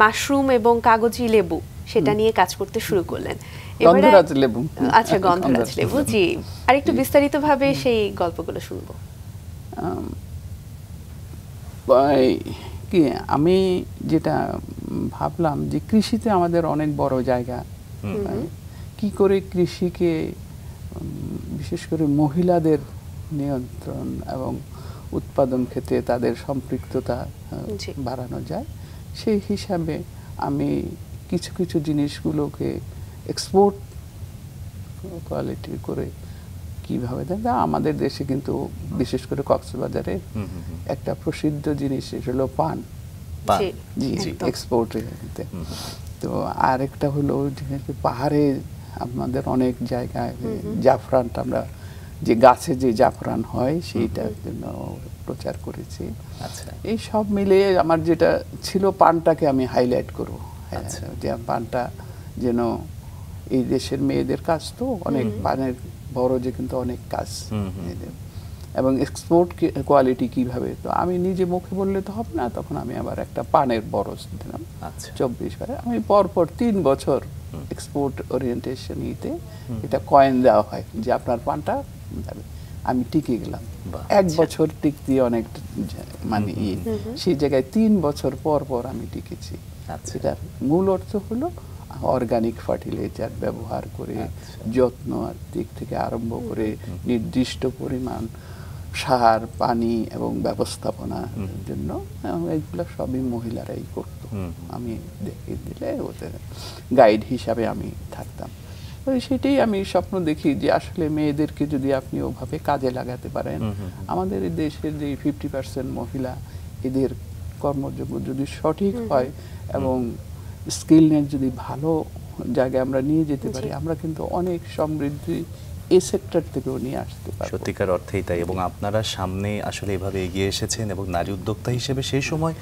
মাশরুম এবং কাগজি লেবু সেটা নিয়ে কাজ করতে শুরু করলেন। গন্ধরাজ লেবু। আচ্ছা, গন্ধরাজ লেবু, জি, আর একটু বিস্তারিতভাবে সেই গল্পগুলো শুনবো। কি আমি যেটা ভাবলাম যে কৃষিতে আমাদের অনেক বড় জায়গা, কি করে কৃষিকে বিশেষ করে মহিলাদের নিয়ন্ত্রণ এবং উৎপাদন ক্ষেত্রে তাদের সম্পৃক্ততা বাড়ানো যায়, সেই হিসাবে আমি কিছু কিছু জিনিসগুলোকে এক্সপোর্ট কোয়ালিটি করে কিভাবে দেন। আমাদের দেশে কিন্তু বিশেষ করে কক্সবাজারে একটা প্রসিদ্ধ জিনিস হলো পান, এক্সপোর্ট। তো আরেকটা হলো পাহাড়ে আমাদের অনেক জায়গায় জাফরানটা আমরা যে গাছে যে জাফরান হয় সেইটার জন্য প্রচার করেছি। আচ্ছা, এই সব মিলিয়ে আমার যেটা ছিল পানটাকে আমি হাইলাইট করব, আচ্ছা। যে পানটা যেন এই দেশের মেয়েদের কাজ তো অনেক, পানের বড় যে কিন্তু অনেক কাজ মেয়েদের, এবং এক্সপোর্ট কোয়ালিটি কিভাবে, তো আমি নিজে মুখে বললে তো হবে না, তখন আমি আবার একটা পানের বরজ দিলাম। আচ্ছা। 24 আমি পরপর 3 বছর এক্সপোর্ট ওরিয়েন্টেশন এটা কয়েন দেওয়া হয় যে আপনার পানটা যাবে। আমি টিকে গেলাম, বাহ, 1 বছর টিকতে অনেক মানে সেই জায়গায় 3 বছর পর পর আমি টিকেছি। আচ্ছা। এটার মূল অর্থ হলো অর্গানিক ফার্টিলাইজার ব্যবহার করে, যত্ন দিক থেকে আরম্ভ করে নির্দিষ্ট পরিমাণ সার, পানি এবং ব্যবস্থাপনার জন্য এইগুলো সবই মহিলারাই করতো। আমি দেখিয়ে দিলে ওদের গাইড হিসাবে আমি থাকতাম। সেটাই আমি স্বপ্ন দেখি যে আসলে মেয়েদেরকে যদি আপনি ওভাবে কাজে লাগাতে পারেন, আমাদের এই দেশের যে 50% মহিলা, এদের কর্মযোগ্য যদি সঠিক হয় এবং স্কিলনেস যদি ভালো জায়গায় আমরা নিয়ে যেতে পারি, আমরা কিন্তু অনেক সমৃদ্ধি এই সেক্টর থেকেও নিয়ে আসতে পারবো। সত্যিকার অর্থেই তাই। এবং আপনারা সামনে আসলে এভাবে এগিয়ে এসেছেন এবং নারী উদ্যোক্তা হিসেবে সেই সময়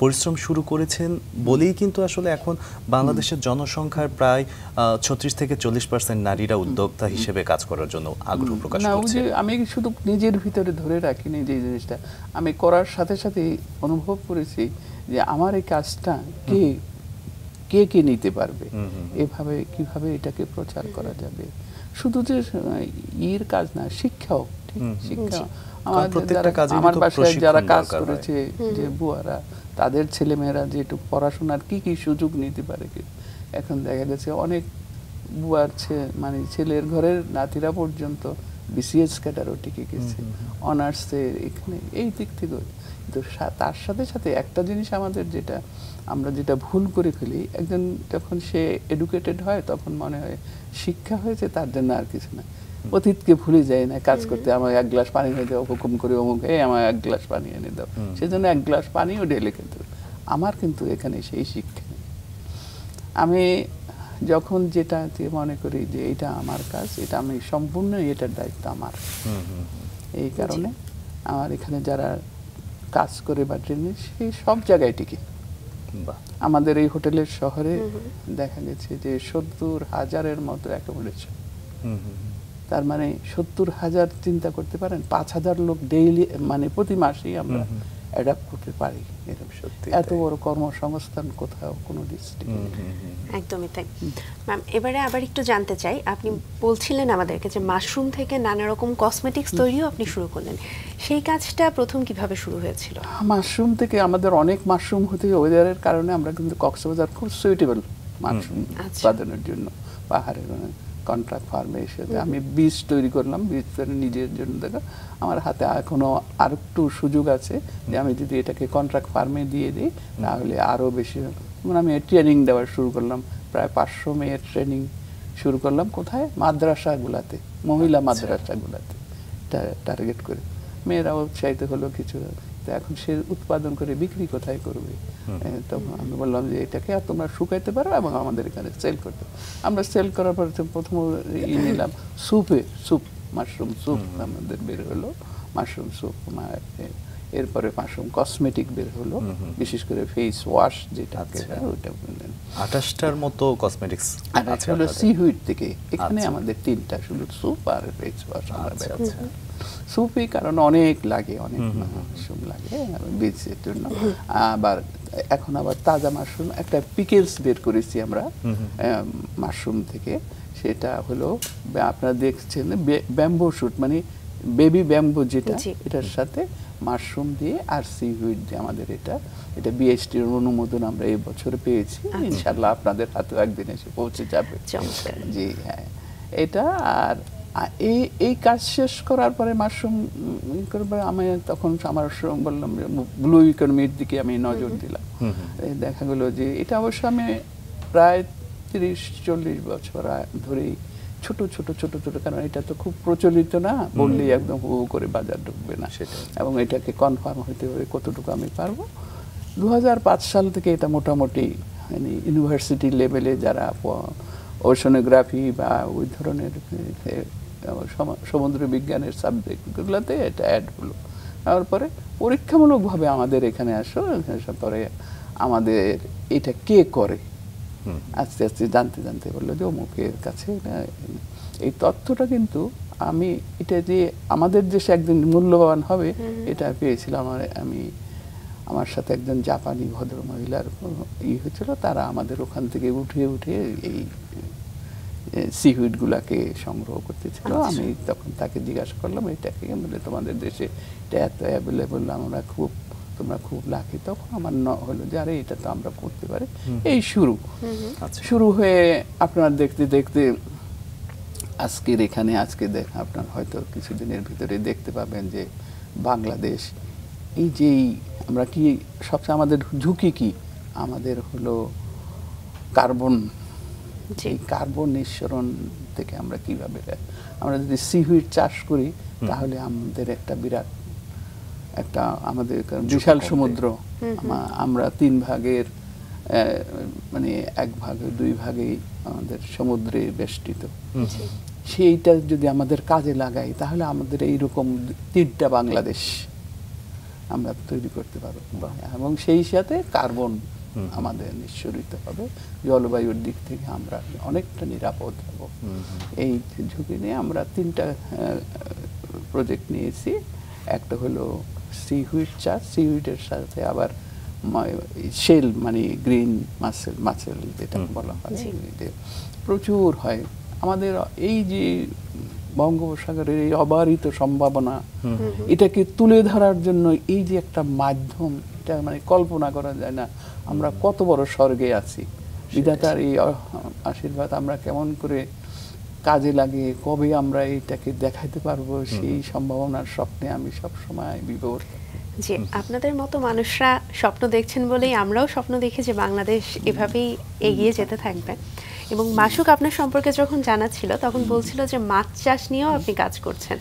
পরিশ্রম শুরু করেছেন বলেই কিন্তু আসলে এখন বাংলাদেশের জনসংখ্যার প্রায় 36 থেকে 40% নারীরা উদ্যোক্তা হিসেবে কাজ করার জন্য আগ্রহ প্রকাশ করছে। আমি শুধু নিজের ভিতরে ধরে রাখিনি যে জিনিসটা, আমি করার সাথে সাথে অনুভব করেছি যে আমার এই কাজটা কে কে নিতে পারবে, এভাবে কিভাবে এটাকে প্রচার করা যাবে। শুধু যে ইয়ের কাজ না, শিক্ষাও ঠিক, শিক্ষা আমার বাসায় যারা কাজ করেছে যে বুয়ারা, তাদের ছেলেমেয়েরা যে একটু পড়াশোনার কি কি সুযোগ নিতে পারে, এখন দেখা গেছে অনেক বুয়ার মানে ছেলের ঘরের নাতিরা পর্যন্ত বিসিএস ক্যাডারও টিকে গেছে, অনার্সে এখানে এই দিক থেকে। তো তার সাথে সাথে একটা জিনিস আমাদের আমরা যেটা ভুল করে ফেলি, একজন যখন সে এডুকেটেড হয় তখন মনে হয় শিক্ষা হয়েছে তার জন্য আর কিছু না, অতীতকে ভুলে যায় না, কাজ করতে আমার 1 গ্লাস পানি এনে দাও, হুকুম করে অমুক আমার 1 গ্লাস পানি এনে দাও, সেজন্য 1 গ্লাস পানিও ঢেলে খেতে। আমার কিন্তু এখানে সেই শিক্ষা নেই। আমি যখন যেটাকে মনে করি যে এটা আমার কাজ, এটা আমি সম্পূর্ণ, এটার দায়িত্ব আমার, এই কারণে আমার এখানে যারা কাজ করে বা ট্রেনে, সেই সব জায়গায় টিকে। আমাদের এই হোটেলের শহরে দেখা গেছে যে 70,000-এর মতো অ্যাকোমোডেশন, তার মানে 70,000 চিন্তা করতে পারেন, 5,000 লোক ডেইলি মানে প্রতি মাসেই আমরা অ্যাডাপ্ট করতে পারি। এত বড় কর্মসংস্থান কোথাও কোনো ডিস্ট্রিক্টে নেই। একদমই তাই। ম্যাম, এবারে আবার একটু জানতে চাই, আপনি বলছিলেন আমাদেরকে যে মাশরুম থেকে নানা রকম কসমেটিক্স তৈরিও আপনি শুরু করলেন, সেই কাজটা প্রথম কিভাবে শুরু হয়েছিল? মাশরুম থেকে আমাদের অনেক মাশরুম হতে, ওয়েদারের কারণে আমরা কিন্তু কক্সবাজার খুব সুইটেবল মাশরুম উৎপাদনের জন্য, পাহাড়ের কন্ট্রাক্ট ফার্মে এসে আমি বীজ তৈরি করলাম, বীজ তৈরি নিজের জন্য। দেখো আমার হাতে এখনো আর একটু সুযোগ আছে যে আমি যদি এটাকে কন্ট্রাক্ট ফার্মে দিয়ে দিই তাহলে আরও বেশি। আমি ট্রেনিং দেওয়া শুরু করলাম, প্রায় 500 মেয়ের ট্রেনিং শুরু করলাম। কোথায়? মাদ্রাসাগুলাতে, মহিলা মাদ্রাসাগুলাতে টার্গেট করে। মেয়েরাও উৎসাহিত হলো কিছু। তো এখন সে উৎপাদন করে বিক্রি কোথায় করবে? তখন আমি বললাম যে এটাকে আর তোমরা শুকাইতে পারো এবং আমাদের এখানে সেল করতে। আমরা সেল করার পর প্রথম নিলাম স্যুপ, মাশরুম স্যুপ আমাদের বের হলো, মাশরুম স্যুপ। এরপরে মাশরুম কসমেটিক বের হলো, বিশেষ করে ফেস ওয়াশ যেটা, ওইটা বললেন 28টার মতো কসমেটিক্স আছে হলো সিহুইড থেকে। এখানে আমাদের 3টা, শুধু স্যুপ আর ফেস ওয়াশ আমরা ব্যবহার। স্যুপই কারণ অনেক লাগে, অনেক মাশরুম লাগে বীজের জন্য। আবার এখন আবার তাজা মাশরুম একটা পিকেলস বের করেছি আমরা মাশরুম থেকে, সেটা হলো আপনারা দেখছেন ব্যাম্বো শুট, মানে বেবি ব্যাম্বো যেটা, এটার সাথে মাশরুম দিয়ে আর সিহুইড দিয়ে আমাদের এটা বিএসটির অনুমোদন আমরা এই বছর পেয়েছি। ইনশাআল্লাহ আপনাদের হাতে একদিন এসে পৌঁছে যাবে। জি হ্যাঁ, এটা। আর এই কাজ শেষ করার পরে মাশরুম আমি তখন আমার বললাম ব্লু ইকোনমির দিকে আমি নজর দিলাম। দেখা গেল যে এটা অবশ্য আমি প্রায় 30-40 বছর ধরেই ছোট ছোট ছোট ছোট, কারণ এটা তো খুব প্রচলিত না, বললেই একদম হু করে বাজার ঢুকবে না, এবং এটাকে কনফার্ম হইতে হবে কতটুকু আমি পারবো। 2005 সাল থেকে এটা মোটামুটি ইউনিভার্সিটি লেভেলে যারা ওশনোগ্রাফি বা ওই ধরনের সমুদ্র বিজ্ঞানের সাবজেক্টগুলোতে এটা অ্যাড হলো। তারপরে পরীক্ষামূলকভাবে আমাদের এখানে আসো, পরে আমাদের এটা কে করে আস্তে আস্তে জানতে জানতে বললো যে অমুকের কাছে। এই তথ্যটা কিন্তু আমি এটা যে আমাদের দেশে একদিন মূল্যবান হবে এটা পেয়েছিলাম। আমি আমার সাথে একজন জাপানি ভদ্র মহিলার হয়েছিল, তারা আমাদের ওখান থেকে উঠে এই সিহুইডগুলাকে সংগ্রহ করতেছিল। আমি তখন তাকে জিজ্ঞাসা করলাম এটাকে, বলে তোমাদের দেশে এটা এত অ্যাভেলেবল, তোমরা খুব লাকি। তখন আমার হলো যে আরে এটা তো আমরা করতে পারি। এই শুরু হয়ে আপনার দেখতে দেখতে আজকের এখানে আপনার হয়তো কিছুদিনের ভিতরে দেখতে পাবেন যে বাংলাদেশ এই যে আমরা কি সবচেয়ে আমাদের ঝুঁকি কি, আমাদের হলো কার্বন। এই কার্বন নিঃসরণ থেকে আমরা কিভাবে, আমরা যদি সিহুইড চাষ করি তাহলে আমাদের একটা বিরাট একটা আমাদের বিশাল সমুদ্র, আমরা 3 ভাগের মানে 1 ভাগে 2 ভাগে আমাদের সমুদ্রে বেষ্টিত। সেইটা যদি আমাদের কাজে লাগাই তাহলে আমাদের এইরকম 3টা বাংলাদেশ আমরা তৈরি করতে পারবো, এবং সেই সাথে কার্বন আমাদের নিঃসরিত হবে, জলবায়ুর দিক থেকে আমরা অনেকটা নিরাপদ হব। এই ঝুঁকি নিয়ে আমরা 3টা প্রজেক্ট নিয়েছি। একটা হলো সিহুইড চাষ, সিহুইডের সাথে আবার শেল মানে গ্রিন মাছেল যেটা বলা হয়, প্রচুর হয় আমাদের। এই যে বঙ্গোপসাগরের এই অবারিত সম্ভাবনা, এটাকে তুলে ধরার জন্য এই যে একটা মাধ্যম, এটা মানে কল্পনা করা যায় না আমরা কত বড় স্বর্গে আছি। বিধাতার এই আশীর্বাদ আমরা কেমন করে কাজে লাগিয়ে কবে আমরা এটাকে দেখাইতে পারবো, সেই সম্ভাবনার স্বপ্নে আমি সবসময় বিভোর। জি, আপনাদের মতো মানুষরা স্বপ্ন দেখছেন বলেই আমরাও স্বপ্ন দেখি যে বাংলাদেশ এভাবেই এগিয়ে যেতে থাকবে। এবং মাসুক আপনার সম্পর্কে যখন জানা ছিল তখন বলছিল যে মাছ চাষ নিয়েও আপনি কাজ করছেন,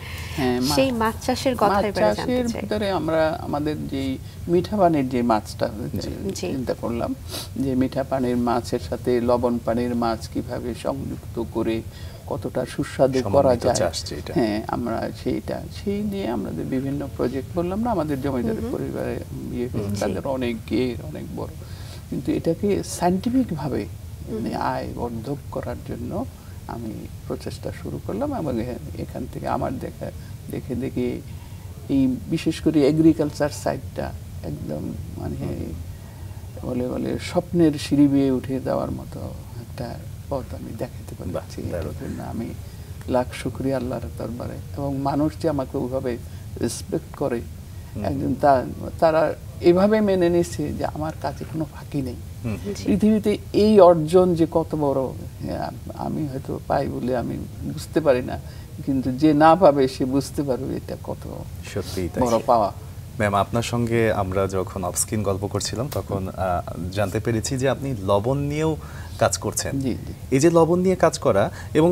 সেই মাছ চাষের কথা এবারে জানতে চাই। ভিতরে আমরা আমাদের যে মিঠা পানির যে মাছটা চিন্তা করলাম, যে মিঠা পানির মাছের সাথে লবণ পানির মাছ কিভাবে সংযুক্ত করে কতটা সুস্বাদু করা যায়, হ্যাঁ আমরা সেই নিয়ে আমাদের বিভিন্ন প্রজেক্ট বললাম না, আমাদের জমিদার পরিবারে বিয়ে তাদের অনেক বড়, কিন্তু এটাকে সায়েন্টিফিক ভাবে মানে আয় বর্ধক করার জন্য আমি প্রচেষ্টা শুরু করলাম। এবং এখান থেকে আমার দেখে এই বিশেষ করে এগ্রিকালচার সাইডটা একদম মানে বলে স্বপ্নের সিঁড়ি বেয়ে উঠে যাওয়ার মতো একটা পথ আমি দেখাতে পারছি। এটার জন্য আমি লাখ শুকরিয়া আল্লাহর দরবারে। এবং মানুষ যে আমাকে ওইভাবে রেসপেক্ট করে, একজন তারা এভাবে মেনে নিচ্ছে যে আমার কাছে কোনো ফাঁকি নেই। পৃথিবীতে এই অর্জন যে কত বড়, আমি হয়তো পাই বলে আমি বুঝতে পারি না, কিন্তু যে না পাবে সে বুঝতে পারবে এটা কত সত্যি বড় পাওয়া। ম্যাম, আপনার সঙ্গে আমরা যখন অফ স্ক্রিন গল্প করছিলাম তখন জানতে পেরেছি যে আপনি লবণ নিয়েও কাজ করছেন। এই যে লবণ নিয়ে কাজ করা, এবং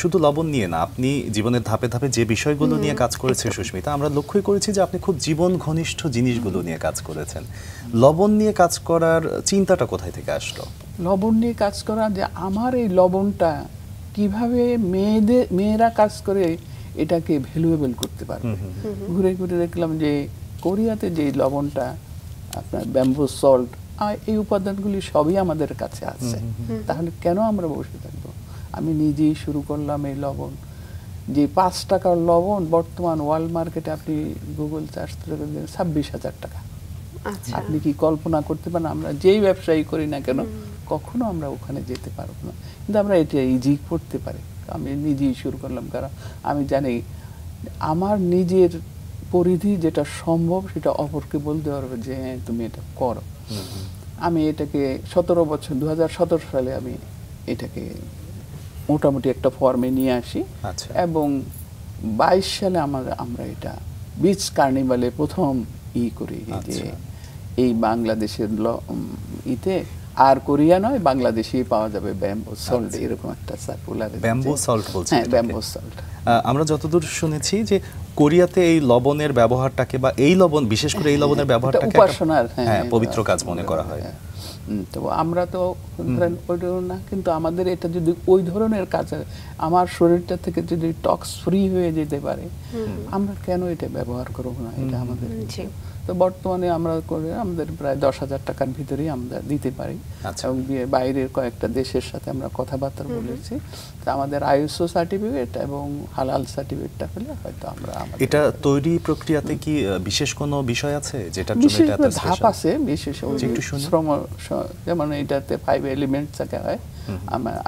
শুধু লবণ নিয়ে না, আপনি জীবনের ধাপে ধাপে যে বিষয়গুলো নিয়ে কাজ করেছেন সুস্মিতা, আমরা লক্ষ্যই করেছি যে আপনি খুব জীবন ঘনিষ্ঠ জিনিসগুলো নিয়ে কাজ করেছেন। লবণ নিয়ে কাজ করার চিন্তাটা কোথায় থেকে আসলো? লবণ নিয়ে কাজ করা, যে আমার এই লবণটা কিভাবে মেয়েরা কাজ করে এটাকে ভ্যালুয়েবল করতে পারবে। ঘুরে ঘুরে দেখলাম যে কোরিয়াতে যে লবণটা আপনার ব্যাম্বু সল্ট, এই উপাদানগুলি সবই আমাদের কাছে আছে, তাহলে কেন আমরা বসে থাকবো? আমি নিজেই শুরু করলাম এই লবণ। যে 5 টাকার লবণ বর্তমান ওয়ার্ল্ড মার্কেটে আপনি গুগল সার্চ করে 26,000 টাকা। আপনি কি কল্পনা করতে পারেন? আমরা যেই ব্যবসায়ী করি না কেন কখনো আমরা ওখানে যেতে পারবো না, কিন্তু আমরা এটা ইজি করতে পারি। আমি নিজেই শুরু করলাম, কারণ আমি জানি আমার নিজের পরিধি যেটা সম্ভব সেটা অপরকে বলতে পারবে যে হ্যাঁ তুমি এটা করো। আমি এটাকে 17 বছর 2017 সালে আমি এটাকে মোটামুটি একটা ফর্মে নিয়ে আসি, এবং 22 সালে আমরা এটা বিচ কার্নিভালে প্রথম করি, যে এই বাংলাদেশের ইতে আর কোরিয়া নয়, বাংলাদেশেই পাওয়া যাবে ব্যাম্বু সল্ট, এরকম একটা সার্কুলার। ব্যাম্বু সল্ট বলছেন? হ্যাঁ, ব্যাম্বু সল্ট। আমরা যতদূর শুনেছি যে কোরিয়াতে এই লবণের ব্যবহারটাকে, বা এই লবণ বিশেষ করে এই লবণের ব্যবহারটাকে উপাসনার পবিত্র কাজ মনে করা হয়। তো আমরা তো ধরেন ওইটা না, কিন্তু আমাদের এটা যদি ওই ধরনের কাজ আমার শরীরটা থেকে যদি টক্স ফ্রি হয়ে যেতে পারে, আমরা কেন এটা ব্যবহার করবো না? এটা আমাদের তো বর্তমানে আমরা করে আমাদের প্রায় 10,000 টাকার ভিতরেই আমরা দিতে পারি, এবং দিয়ে বাইরের কয়েকটা দেশের সাথে আমরা কথাবার্তা বলেছি। তো আমাদের আইএসও সার্টিফিকেট এবং হালাল সার্টিফিকেটটা হলে হয়তো আমরা এটা তৈরি প্রক্রিয়াতে কি বিশেষ কোনো বিষয় আছে যেটার জন্য বিশেষ এটা এত ধাপ স্পেশাল? আছে, বিশেষ শ্রম, যেমন এটাতে 5 এলিমেন্টস থাকে হয়,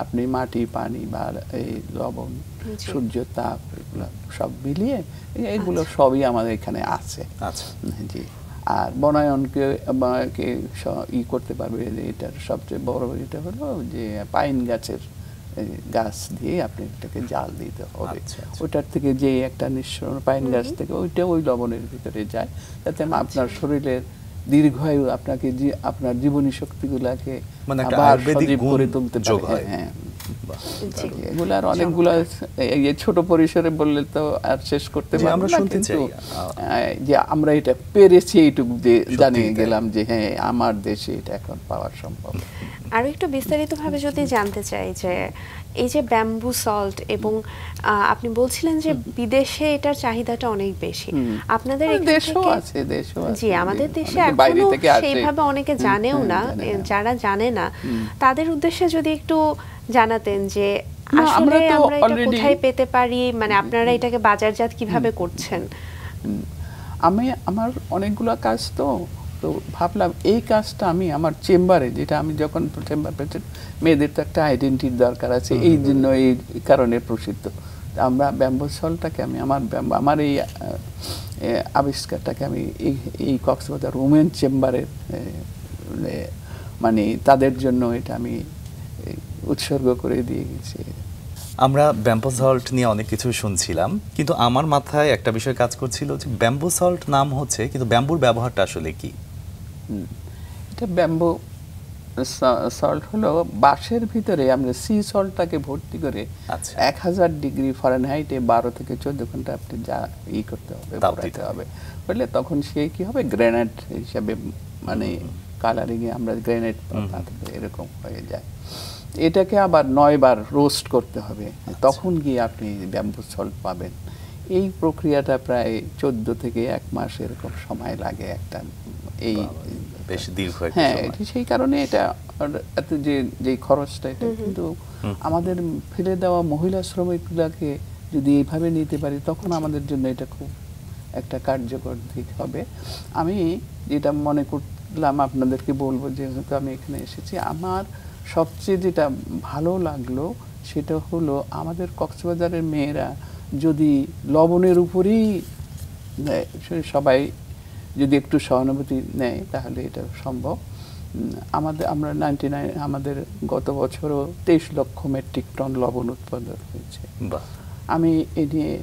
আপনি মাটি, পানি বা এই লবণ, সূর্য তাপ, এগুলো সব মিলিয়ে এগুলো সবই আমাদের এখানে আছে। আচ্ছা জি। আর বনায়নকে ই করতে পারবে, এটার সবচেয়ে বড় এটা হলো যে পাইন গাছের গাছ দিয়ে আপনি এটাকে জাল দিতে হবে। ওইটার থেকে যে একটা নিঃসরণ পাইন গাছ থেকে ওইটা ওই লবণের ভিতরে যায়, যাতে আপনার শরীরের দীর্ঘায়ু, আপনাকে আপনার জীবনী শক্তিগুলাকে আবার সজীব করে তুলতে পারে। হ্যাঁ, এগুলার অনেকগুলো ছোট পরিসরে বললে তো আর শেষ করতে পারবো না, কিন্তু যে আমরা এটা পেরেছি এইটুকু জানিয়ে গেলাম যে হ্যাঁ আমার দেশে এটা এখন পাওয়া সম্ভব। আরো একটু বিস্তারিতভাবে যদি জানতে চাই যে এই যে ব্যাম্বু সল্ট, এবং আপনি বলছিলেন যে বিদেশে এটার চাহিদাটা অনেক বেশি, আপনাদের দেশেও আছে। জি, আমাদের দেশে এখনো সেইভাবে অনেকে জানেও না। যারা জানে না তাদের উদ্দেশ্যে যদি একটু জানাতেন যে আসলে আমরা এটা কোথায় পেতে পারি, মানে আপনারা এটাকে বাজারজাত কিভাবে করছেন? আমার অনেকগুলো কাজ তো ভাবলাম এই কাজটা আমি আমার চেম্বারে, যেটা আমি যখন চেম্বার মেয়েদের তো একটা আইডেন্টিটির দরকার আছে, এই জন্য এই কারণে প্রসিদ্ধ। আমরা ব্যাম্বু সল্টটাকে আমি আমার এই আবিষ্কারটাকে আমি এই কক্সবাজার ওমেন চেম্বারে মানে তাদের জন্য এটা আমি উৎসর্গ করে দিয়ে গেছি। আমরা ব্যাম্বু সল্ট নিয়ে অনেক কিছু শুনছিলাম, কিন্তু আমার মাথায় একটা বিষয় কাজ করছিল যে ব্যাম্বু সল্ট নাম হচ্ছে, কিন্তু ব্যাম্বুর ব্যবহারটা আসলে কি? এটা ব্যাম্বু সল্ট হলো বাঁশের ভিতরে আমরা সি সল্টটাকে ভর্তি করে 1000 ডিগ্রি ফারেনহাইটে 12 থেকে 14 ঘন্টা আপনি যা করতে হবে, পোড়াতে হবে, বুঝলে? তখন সে কি হবে, গ্রেনাইট হিসাবে, মানে কালারিং এ আমরা গ্রেনাইট এরকম হয়ে যায়। এটাকে আবার 9 বার রোস্ট করতে হবে, তখন গিয়ে আপনি ব্যাম্বু সল্ট পাবেন। এই প্রক্রিয়াটা প্রায় 14 থেকে 1 মাস এরকম সময় লাগে একটা, এই বেশ দীর্ঘ একটা সময়। হ্যাঁ, সেই কারণে এটা এত যে খরচটা, এটা কিন্তু আমাদের ফেলে দেওয়া মহিলা শ্রমিকগুলোকে যদি এইভাবে নিতে পারি, তখন আমাদের জন্য এটা খুব একটা কার্যকর দিক হবে। আমি যেটা মনে করলাম আপনাদেরকে বলবো, যেহেতু আমি এখানে এসেছি, আমার সবচেয়ে যেটা ভালো লাগলো সেটা হলো আমাদের কক্সবাজারের মেয়েরা যদি লবণের উপরেই সবাই যদি একটু সহানুভূতি নেয়, তাহলে এটা সম্ভব। আমরা 99 আমাদের গত বছরও 23 লক্ষ মেট্রিক টন লবণ উৎপাদন হয়েছে। আমি এ নিয়ে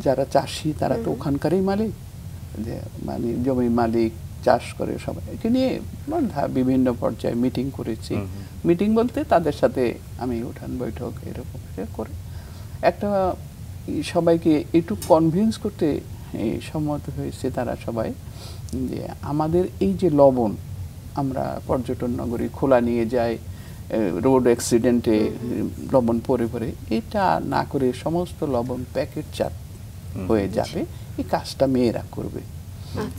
যারা চাষি তারা তো ওখানকারই মালিক, যে মানে জমির মালিক, চাষ করে, সবাই একে নিয়ে বিভিন্ন পর্যায়ে মিটিং করেছি। মিটিং বলতে তাদের সাথে আমি উঠান বৈঠক এরকম করে একটা সবাইকে একটু কনভিন্স করতে সম্মত হয়েছে তারা সবাই, যে আমাদের এই যে লবণ আমরা পর্যটন নগরী খোলা নিয়ে যাই, রোড অ্যাক্সিডেন্টে লবণ পরে পরে, এটা না করে সমস্ত লবণ প্যাকেটজাত হয়ে যাবে, এই কাজটা মেয়েরা করবে।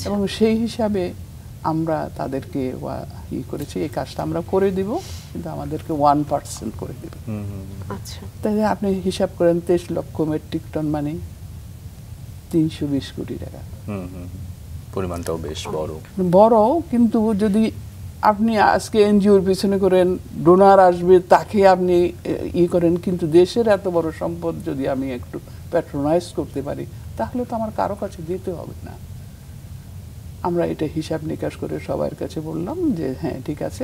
এবং সেই হিসাবে আমরা তাদেরকে করেছি, এই কাজটা আমরা করে দিব, কিন্তু আমাদেরকে 1% করে দেবে। তাই আপনি হিসাব করেন 23 লক্ষ মেট্রিক টন মানে 320 কোটি টাকা। পরিমাণটাও বেশ বড়। কিন্তু যদি আপনি আজকে এনজিওর পিছনে করেন, ডোনার আসবে, তাকে আপনি করেন, কিন্তু দেশের এত বড় সম্পদ যদি আমি একটু প্যাট্রোনাইজ করতে পারি, তাহলে তো আমার কারো কাছে দিতে হবে না। আমরা এটা হিসাব নিকাশ করে সবার কাছে বললাম যে হ্যাঁ ঠিক আছে,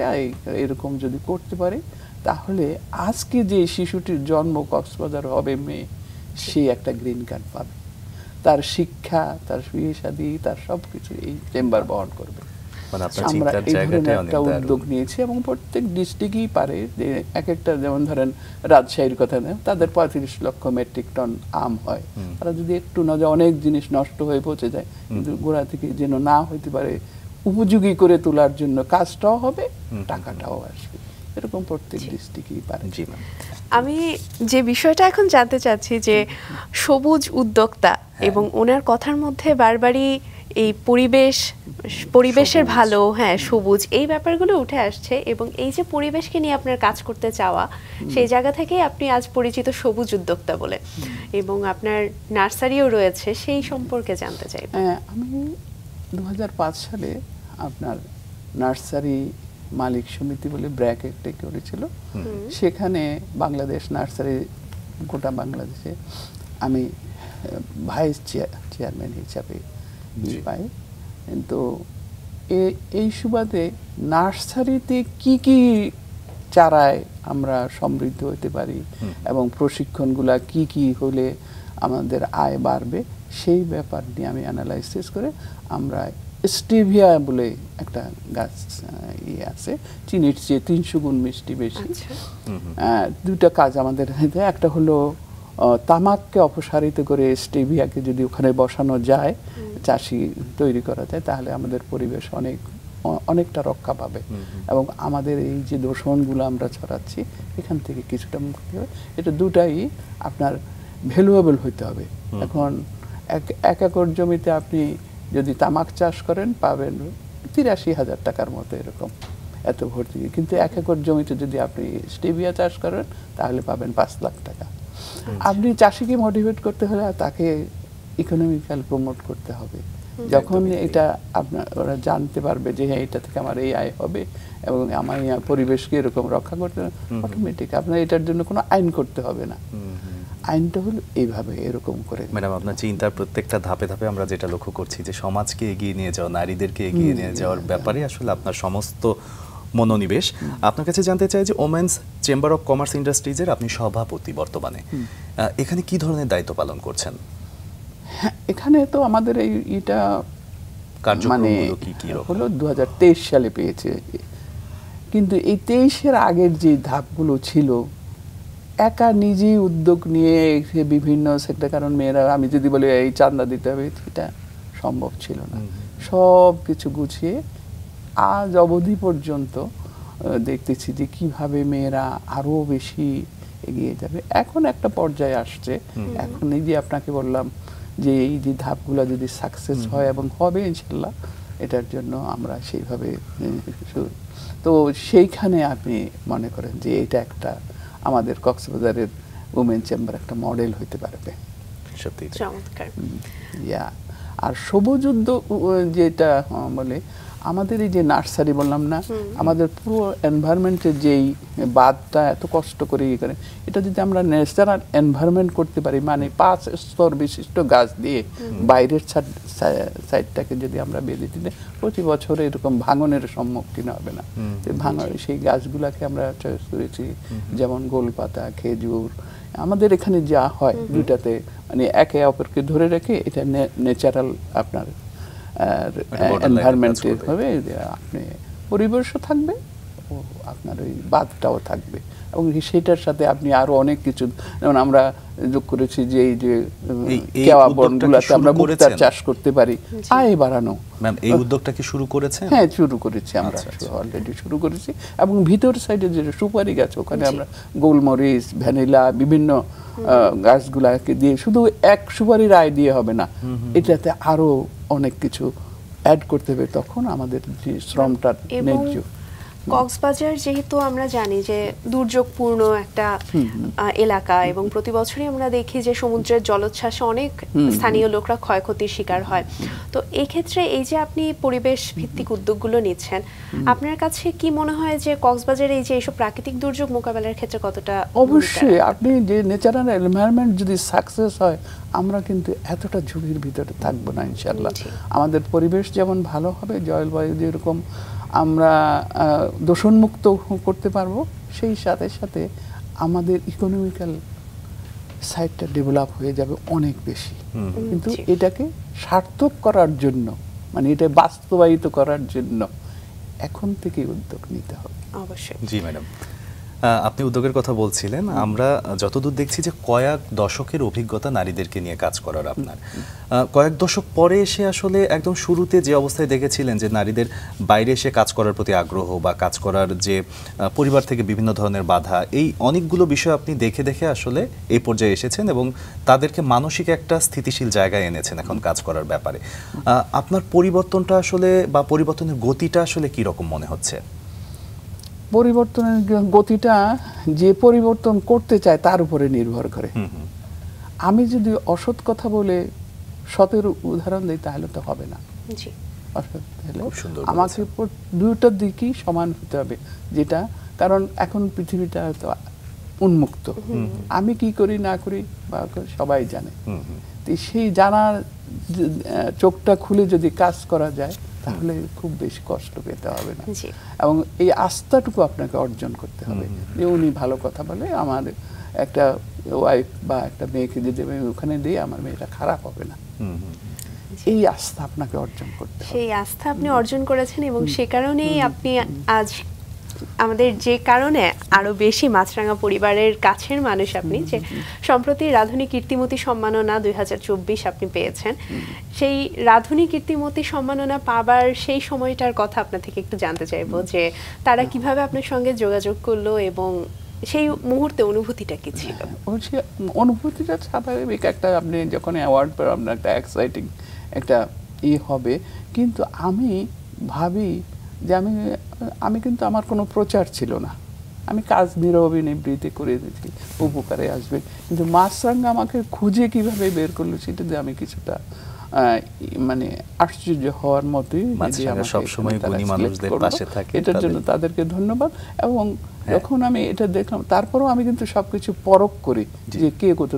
এরকম যদি করতে পারি, তাহলে আজকে যে শিশুটির জন্ম কক্সবাজার হবে মেয়ে, সে একটা গ্রিন কার্ড পাবে, তার শিক্ষা, তার বিয়ে শাদী, তার সবকিছু এই চেম্বার বহন করবে। আমরা এই ধরনের একটা উদ্যোগ নিয়েছি, এবং প্রত্যেক ডিস্ট্রিক্টই পারে, যে এক একটা, যেমন ধরেন রাজশাহীর কথা নেন, তাদের 35 লক্ষ মেট্রিক টন আম হয়, তারা যদি একটু না যায়, অনেক জিনিস নষ্ট হয়ে পচে যায়, কিন্তু গোড়া থেকে যেন না হইতে পারে, উপযোগী করে তোলার জন্য কাজটাও হবে, টাকাটাও আসবে, এরকম প্রত্যেক ডিস্ট্রিক্টই পারে। জি ম্যাম। আমি যে বিষয়টা এখন জানতে চাচ্ছি যে সবুজ উদ্যোক্তা এবং ওনার কথার মধ্যে বারবারই এই পরিবেশের ভালো, হ্যাঁ সবুজ, এই ব্যাপারগুলো উঠে আসছে এবং এই যে পরিবেশকে নিয়ে আপনার কাজ করতে চাওয়া, সেই জায়গা থেকেই আপনি আজ পরিচিত সবুজ উদ্যোক্তা বলে, এবং আপনার নার্সারিও রয়েছে, সেই সম্পর্কে জানতে চাই। আমি 2005 সালে আপনার নার্সারি মালিক সমিতি বলে ব্র্যাক একটা করেছিল, সেখানে বাংলাদেশ নার্সারি গোটা বাংলাদেশে আমি ভাইস চেয়ারম্যান হিসাবে পাই। তো এই সুবাদে নার্সারিতে কি কি চারায় আমরা সমৃদ্ধ হতে পারি এবং প্রশিক্ষণগুলা কি কি হলে আমাদের আয় বাড়বে, সেই ব্যাপার নিয়ে আমি অ্যানালাইসিস করে আমরা স্টেভিয়া বলে একটা গাছ আছে, চিনির চেয়ে 300 গুণ মিষ্টি বেশি। দুটা কাজ আমাদের, একটা হলো তামাককে অপসারিত করে স্টেভিয়াকে যদি ওখানে বসানো যায়, চাষি তৈরি করা যায়, তাহলে আমাদের পরিবেশ অনেকটা রক্ষা পাবে এবং আমাদের এই যে দূষণগুলো আমরা ছড়াচ্ছি এখান থেকে কিছুটা মুক্তি হবে। এটা দুটাই আপনার ভ্যালুয়েবল হইতে হবে। এখন এক একর জমিতে আপনি যদি তামাক চাষ করেন পাবেন 83,000 টাকার মতো, এরকম এত ভর্তি। কিন্তু 1 একর জমিতে যদি আপনি স্টেভিয়া চাষ করেন তাহলে পাবেন 5 লাখ টাকা। আপনি চাষিকে মোটিভেট করতে হলে তাকে ইকোনমিক্যাল প্রমোট করতে হবে। যখন এটা ওরা জানতে পারবে যে হ্যাঁ এটা থেকে আমার এই আয় হবে এবং আমার পরিবেশকে এরকম রক্ষা করতে হবে, অটোমেটিক আপনার এটার জন্য কোনো আইন করতে হবে না। আইনটা হলো এইভাবে এরকম করে। ম্যাডাম, আপনার চিন্তার প্রত্যেকটা ধাপে ধাপে আমরা যেটা লক্ষ্য করছি যে সমাজকে এগিয়ে নিয়ে যাওয়া, নারীদেরকে এগিয়ে নিয়ে যাওয়ার ব্যাপারে আসলে আপনার সমস্ত মনোনিবেশ। আপনার কাছে জানতে চাই যে ওমেন্স চেম্বার অফ কমার্স ইন্ডাস্ট্রিজের আপনি সভাপতি বর্তমানে, এখানে কি ধরনের দায়িত্ব পালন করছেন? হ্যাঁ, এখানে তো আমাদের এটা মানে হলো 2023 সালে পেয়েছে, কিন্তু এই 23-এর আগের যে ধাপগুলো ছিল একা নিজেই উদ্যোগ নিয়ে বিভিন্ন সেক্টর, কারণ মেয়েরা আমি যদি বলি এই চাঁদা দিতে হবে, এটা সম্ভব ছিল না। সব কিছু গুছিয়ে আজ অবধি পর্যন্ত দেখতেছি যে কিভাবে মেয়েরা আরো বেশি এগিয়ে যাবে। এখন একটা পর্যায়ে আসছে, এখন এই যে আপনাকে বললাম যে এই যে ধাপগুলো যদি সাকসেস হয় এবং হবে ইনশাল্লাহ, এটার জন্য আমরা সেইভাবে, তো সেইখানে আপনি মনে করেন যে এটা একটা আমাদের কক্সবাজারের উমেন চেম্বার একটা মডেল হইতে পারবে। সত্যি চমৎকার। আর সবুজ উদ্যোগ যেটা বলে, আমাদের এই যে নার্সারি বললাম না, আমাদের পুরো এনভায়রনমেন্টের যেই বাঁধটা এত কষ্ট করে করে, এটা যদি আমরা ন্যাচারাল এনভায়রনমেন্ট করতে পারি, মানে 5 স্তর বিশিষ্ট গাছ দিয়ে বাইরের সাইডটাকে যদি আমরা বেঁধে দিলে প্রতি বছরে এরকম ভাঙনের সম্মুখীন হবে না। সেই গাছগুলাকে আমরা চয়েস করেছি, যেমন গোলপাতা, খেজুর। আমাদের এখানে যা হয় দুটাতে মানে একে অপরকে ধরে রেখে এটা ন্যাচারাল আপনার এনভায়রনমেন্টের হবে, আপনি পরিবেশও থাকবে ও আপনার ওই বাঁধটাও থাকবে এবং সেটার সাথে আপনি আরো অনেক কিছু, যেমন আমরা যোগ করেছি যে এই যে কেওয়া বনগুলোতে আমরা মুক্তার চাষ করতে পারি, আয় বাড়ানো। ম্যাম, এই উদ্যোগটা কি শুরু করেছেন? হ্যাঁ, শুরু করেছি আমরা, অলরেডি শুরু করেছি। এবং ভিতর সাইডে যে সুপারি গাছ, ওখানে আমরা গোলমরিচ, ভ্যানিলা, বিভিন্ন গাছগুলাকে দিয়ে শুধু এক সুপারির আয় দিয়ে হবে না, এটাতে আরো অনেক কিছু অ্যাড করতে হবে, তখন আমাদের যে শ্রমটা ন্যায্য। কক্সবাজার যেহেতু আমরা জানি যে দুর্যোগপূর্ণ একটা এলাকা এবং প্রতি বছরই আমরা দেখি যে সমুদ্রের জলোচ্ছ্বাসে অনেক স্থানীয় লোকরা ক্ষয়ক্ষতির শিকার হয়, তো এই ক্ষেত্রে এই যে আপনি পরিবেশ ভিত্তিক উদ্যোগগুলো নিচ্ছেন, আপনার কাছে কি মনে হয় যে কক্সবাজারে এই যে এইসব প্রাকৃতিক দুর্যোগ মোকাবেলার ক্ষেত্রে কতটা? অবশ্যই, আপনি যে ন্যাচারাল এনভায়রনমেন্ট যদি সাকসেস হয়, আমরা কিন্তু এতটা ঝুঁকির ভিতরে থাকবো না ইনশাল্লাহ। আমাদের পরিবেশ যেমন ভালো হবে, জলবায়ু যেরকম আমরা দূষণমুক্ত করতে পারবো, সেই সাথে সাথে আমাদের ইকোনমিক্যাল সাইডটা ডেভেলপ হয়ে যাবে অনেক বেশি। কিন্তু এটাকে সার্থক করার জন্য, মানে এটা বাস্তবায়িত করার জন্য এখন থেকে উদ্যোগ নিতে হবে। অবশ্যই। জি ম্যাডাম, আপনি উদ্যোগের কথা বলছিলেন, আমরা যতদূর দেখছি যে কয়েক দশকের অভিজ্ঞতা নারীদেরকে নিয়ে কাজ করার আপনার। কয়েক দশক পরে এসে আসলে একদম শুরুতে যে অবস্থায় দেখেছিলেন যে নারীদের বাইরে এসে কাজ করার প্রতি আগ্রহ বা কাজ করার যে পরিবার থেকে বিভিন্ন ধরনের বাধা, এই অনেকগুলো বিষয় আপনি দেখে দেখে আসলে এই পর্যায়ে এসেছেন এবং তাদেরকে মানসিক একটা স্থিতিশীল জায়গায় এনেছেন এখন কাজ করার ব্যাপারে। আপনার পরিবর্তনটা আসলে বা পরিবর্তনের গতিটা আসলে কি রকম মনে হচ্ছে? পরিবর্তনের গতিটা যে পরিবর্তন করতে চায় তার উপরে নির্ভর করে। আমি যদি অসৎ কথা বলে সতের উদাহরণ দিই তাহলে তো হবে না। অসৎ হলে আমাকে দুইটার দিকই সমান হতে হবে, যেটা কারণ এখন পৃথিবীটা তো উন্মুক্ত, আমি কি করি না করি বা সবাই জানে। সেই জানার চোখটা খুলে যদি কাজ করা যায় তাহলে খুব বেশি কষ্ট পেতে হবে না, এবং এই আস্থাটুকু আপনাকে অর্জন করতে হবে যে উনি ভালো কথা বলে, আমার একটা ওয়াইফ বা একটা মেয়েকে যদি আমি ওখানে দিই আমার মেয়েটা খারাপ হবে না, এই আস্থা আপনাকে অর্জন করতে হবে। সেই আস্থা আপনি অর্জন করেছেন এবং সে কারণেই আপনি আজ আমাদের যে কারণে আরো বেশি মাছরাঙা পরিবারের কাছের মানুষ আপনি, যে সম্প্রতি রাধুনী কীর্তিমতী সম্মাননা 2024 আপনি পেয়েছেন। সেই রাধুনী কীর্তিমতী সম্মাননা পাবার সেই সময়টার কথা আপনার থেকে একটু জানতে চাইবো, যে তারা কিভাবে আপনার সঙ্গে যোগাযোগ করলো এবং সেই মুহূর্তে অনুভূতিটা কি ছিল? অনুভূতিটা স্বাভাবিক, একটা আপনি যখন অ্যাওয়ার্ড পাবেন আপনার একটা এক্সাইটিং একটা হবে, কিন্তু আমি ভাবি যে আমি কিন্তু আমার কোনো প্রচার ছিল না, আমি কাজ নীরবে নিবৃত্তি করে দিয়েছি, উপকারে আসবে। কিন্তু মাছরাঙা আমাকে খুঁজে কিভাবে বের করলো সেটাতে আমি কিছুটা মানে আশ্চর্য হওয়ার মতোই। এটার জন্য তাদেরকে ধন্যবাদ। এবং যখন আমি এটা দেখলাম তারপরেও আমি কিন্তু সবকিছু পরখ করি যে কে কত,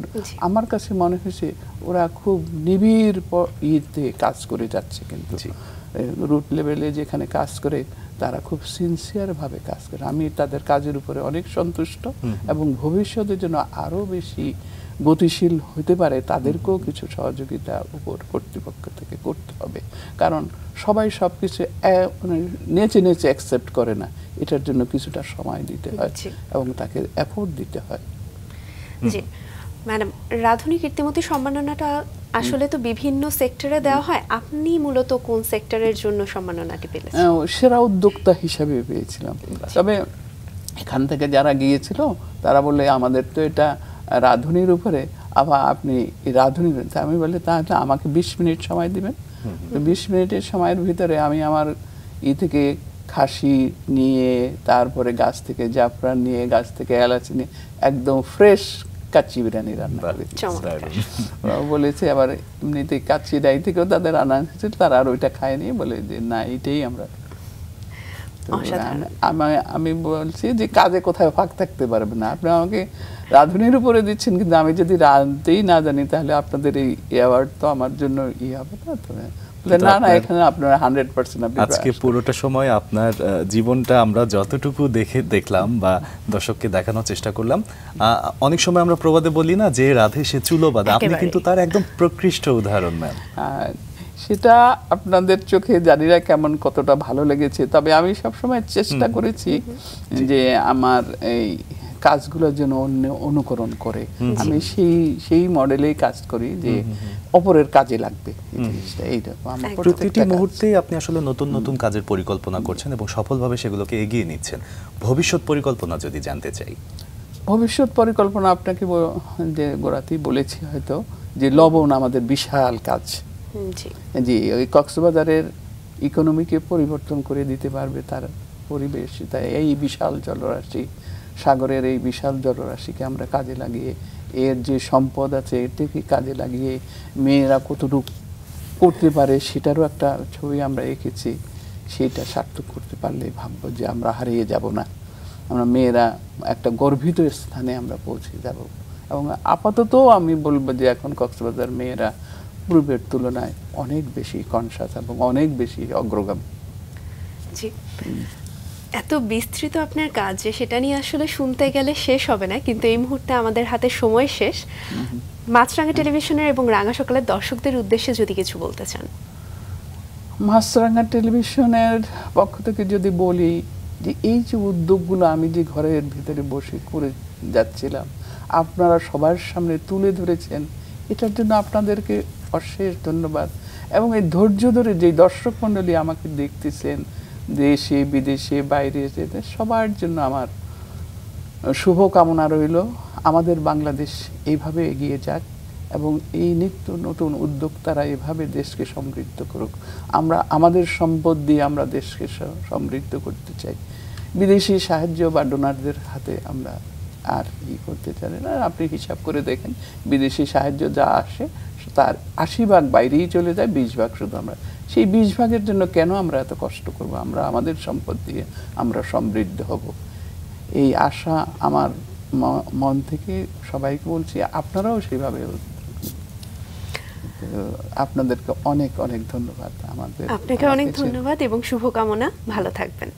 আমার কাছে মনে হয়েছে ওরা খুব নিবিড় ইতে কাজ করে যাচ্ছে, কিন্তু রুট লেভেলে যেখানে কাজ করে তারা খুব সিনসিয়ার ভাবে কাজ করে। আমি তাদের কাজের উপরে অনেক সন্তুষ্ট এবং ভবিষ্যতের জন্য আরো বেশি গতিশীল হতে পারে তাদেরকেও কিছু সহযোগিতা উপর কর্তৃপক্ষ থেকে করতে হবে, কারণ সবাই সবকিছু নেচে নেচে অ্যাকসেপ্ট করে না, এটার জন্য কিছুটা সময় দিতে হয় এবং তাকে এফোর্ট দিতে হয়। জি ম্যাডাম, রাধুনী কীর্তিমতী সম্মাননাটা আসলে তো বিভিন্ন সেক্টরে দেওয়া হয়, আপনি মূলত কোন সেক্টরের জন্য সম্মাননাটি পেলেন? সেরা উদ্যোক্তা হিসাবে পেয়েছিলাম। তবে এখান থেকে যারা গিয়েছিল তারা বলে আমাদের তো এটা রাধুনির উপরে, আবার আপনি রাধুনি, আমি বলি তাহলে আমাকে 20 মিনিট সময় দিবেন। 20 মিনিটের সময়ের ভিতরে আমি আমার থেকে খাসি নিয়ে, তারপরে গাছ থেকে জাফরান নিয়ে, গাছ থেকে এলাচ নিয়ে একদম ফ্রেশ কাচ্চি বিরিয়ানি রান্না করেছি। বলেছে আবার এমনিতে কাচ্চি ডাই থেকেও তাদের আনা হয়েছিল, তারা আর ওইটা খায় নিয়ে বলে যে না এটাই আমরা। আমি বলছি যে কাজে কোথায় ফাঁক থাকতে পারবে না, আপনি আমাকে রাধুনির উপরে দিচ্ছেন, কিন্তু আমি যদি রাঁধতেই না জানি তাহলে আপনাদের এই অ্যাওয়ার্ড তো আমার জন্য হবে না। তবে না না, এখানে আপনারা 100% আজকে পুরোটা সময় আপনার জীবনটা আমরা যতটুকু দেখলাম বা দর্শককে দেখানোর চেষ্টা করলাম। অনেক সময় আমরা প্রবাদে বলি না যে রাধে সে চুলো বাঁধে, আপনি কিন্তু তার একদম প্রকৃষ্ট উদাহরণ ম্যাম। সেটা আপনাদের চোখে জানি না কেমন কতটা ভালো লেগেছে, তবে আমি সবসময় চেষ্টা করেছি যে আমার এই কাজগুলোর জন্য অন্য অনুকরণ করে আমি সেই মডেলেই কাজ করি যে অপরের কাজে লাগবে এই জিনিসটা। এইরকম আমার প্রতিটি মুহূর্তেই আপনি আসলে নতুন নতুন কাজের পরিকল্পনা করছেন এবং সফলভাবে সেগুলোকে এগিয়ে নিচ্ছেন। ভবিষ্যৎ পরিকল্পনা যদি জানতে চাই। ভবিষ্যৎ পরিকল্পনা আপনাকে যে গোড়াতেই বলেছি হয়তো, যে লবণ আমাদের বিশাল কাজ। জি, ওই কক্সবাজারের ইকোনমিকে পরিবর্তন করে দিতে পারবে তার পরিবেশ, তাই এই বিশাল জলরাশি, সাগরের এই বিশাল জলরাশিকে আমরা কাজে লাগিয়ে, এর যে সম্পদ আছে এটাকে কাজে লাগিয়ে মেয়েরা কতটুকু করতে পারে সেটারও একটা ছবি আমরা এঁকেছি। সেইটা সার্থক করতে পারলে ভাববো যে আমরা হারিয়ে যাব না, আমরা মেয়েরা একটা গর্বিত স্থানে আমরা পৌঁছে যাব। এবং আপাতত আমি বলবো যে এখন কক্সবাজার মেয়েরা পূর্বের তুলনায় অনেক বেশি কনসাস এবং অনেক বেশি অগ্রগামী। জি, এত বিস্তৃত আপনার কাজ যে সেটা নিয়ে আসলে শুনতে গেলে শেষ হবে না, কিন্তু এই মুহূর্তে আমাদের হাতে সময় শেষ। মাছরাঙা টেলিভিশনের এবং রাঙা সকালের দর্শকদের উদ্দেশ্যে যদি কিছু বলতে চান। মাছরাঙা টেলিভিশনের পক্ষ থেকে যদি বলি যে এই যে উদ্যোগগুলো আমি যে ঘরের ভিতরে বসে করে যাচ্ছিলাম, আপনারা সবার সামনে তুলে ধরেছেন, এটার জন্য আপনাদেরকে অশেষ ধন্যবাদ। এবং এই ধৈর্য ধরে যে দর্শক মণ্ডলী আমাকে দেখতেছেন, দেশে বিদেশে বাইরে যেতে, সবার জন্য আমার শুভ কামনা রইল। আমাদের বাংলাদেশ এইভাবে এগিয়ে যাক এবং এই নিত্য নতুন উদ্যোক্তারা এভাবে দেশকে সমৃদ্ধ করুক। আমরা আমাদের সম্পদ দিয়ে আমরা দেশকে সমৃদ্ধ করতে চাই। বিদেশি সাহায্য বা ডোনারদের হাতে আমরা আর ই করতে চাই না। আপনি হিসাব করে দেখেন, বিদেশি সাহায্য যা আসে তার 80 ভাগ বাইরেই চলে যায়, 20 ভাগ শুধু আমরা। সেই 20 ভাগের জন্য কেন আমরা এত কষ্ট করব? আমরা আমাদের সম্পদ দিয়ে আমরা সমৃদ্ধ হব, এই আশা আমার মন থেকে সবাইকে বলছি। আপনারাও সেইভাবে আপনাদেরকে অনেক অনেক ধন্যবাদ। আমাদের আপনাকে অনেক ধন্যবাদ এবং শুভকামনা, ভালো থাকবেন।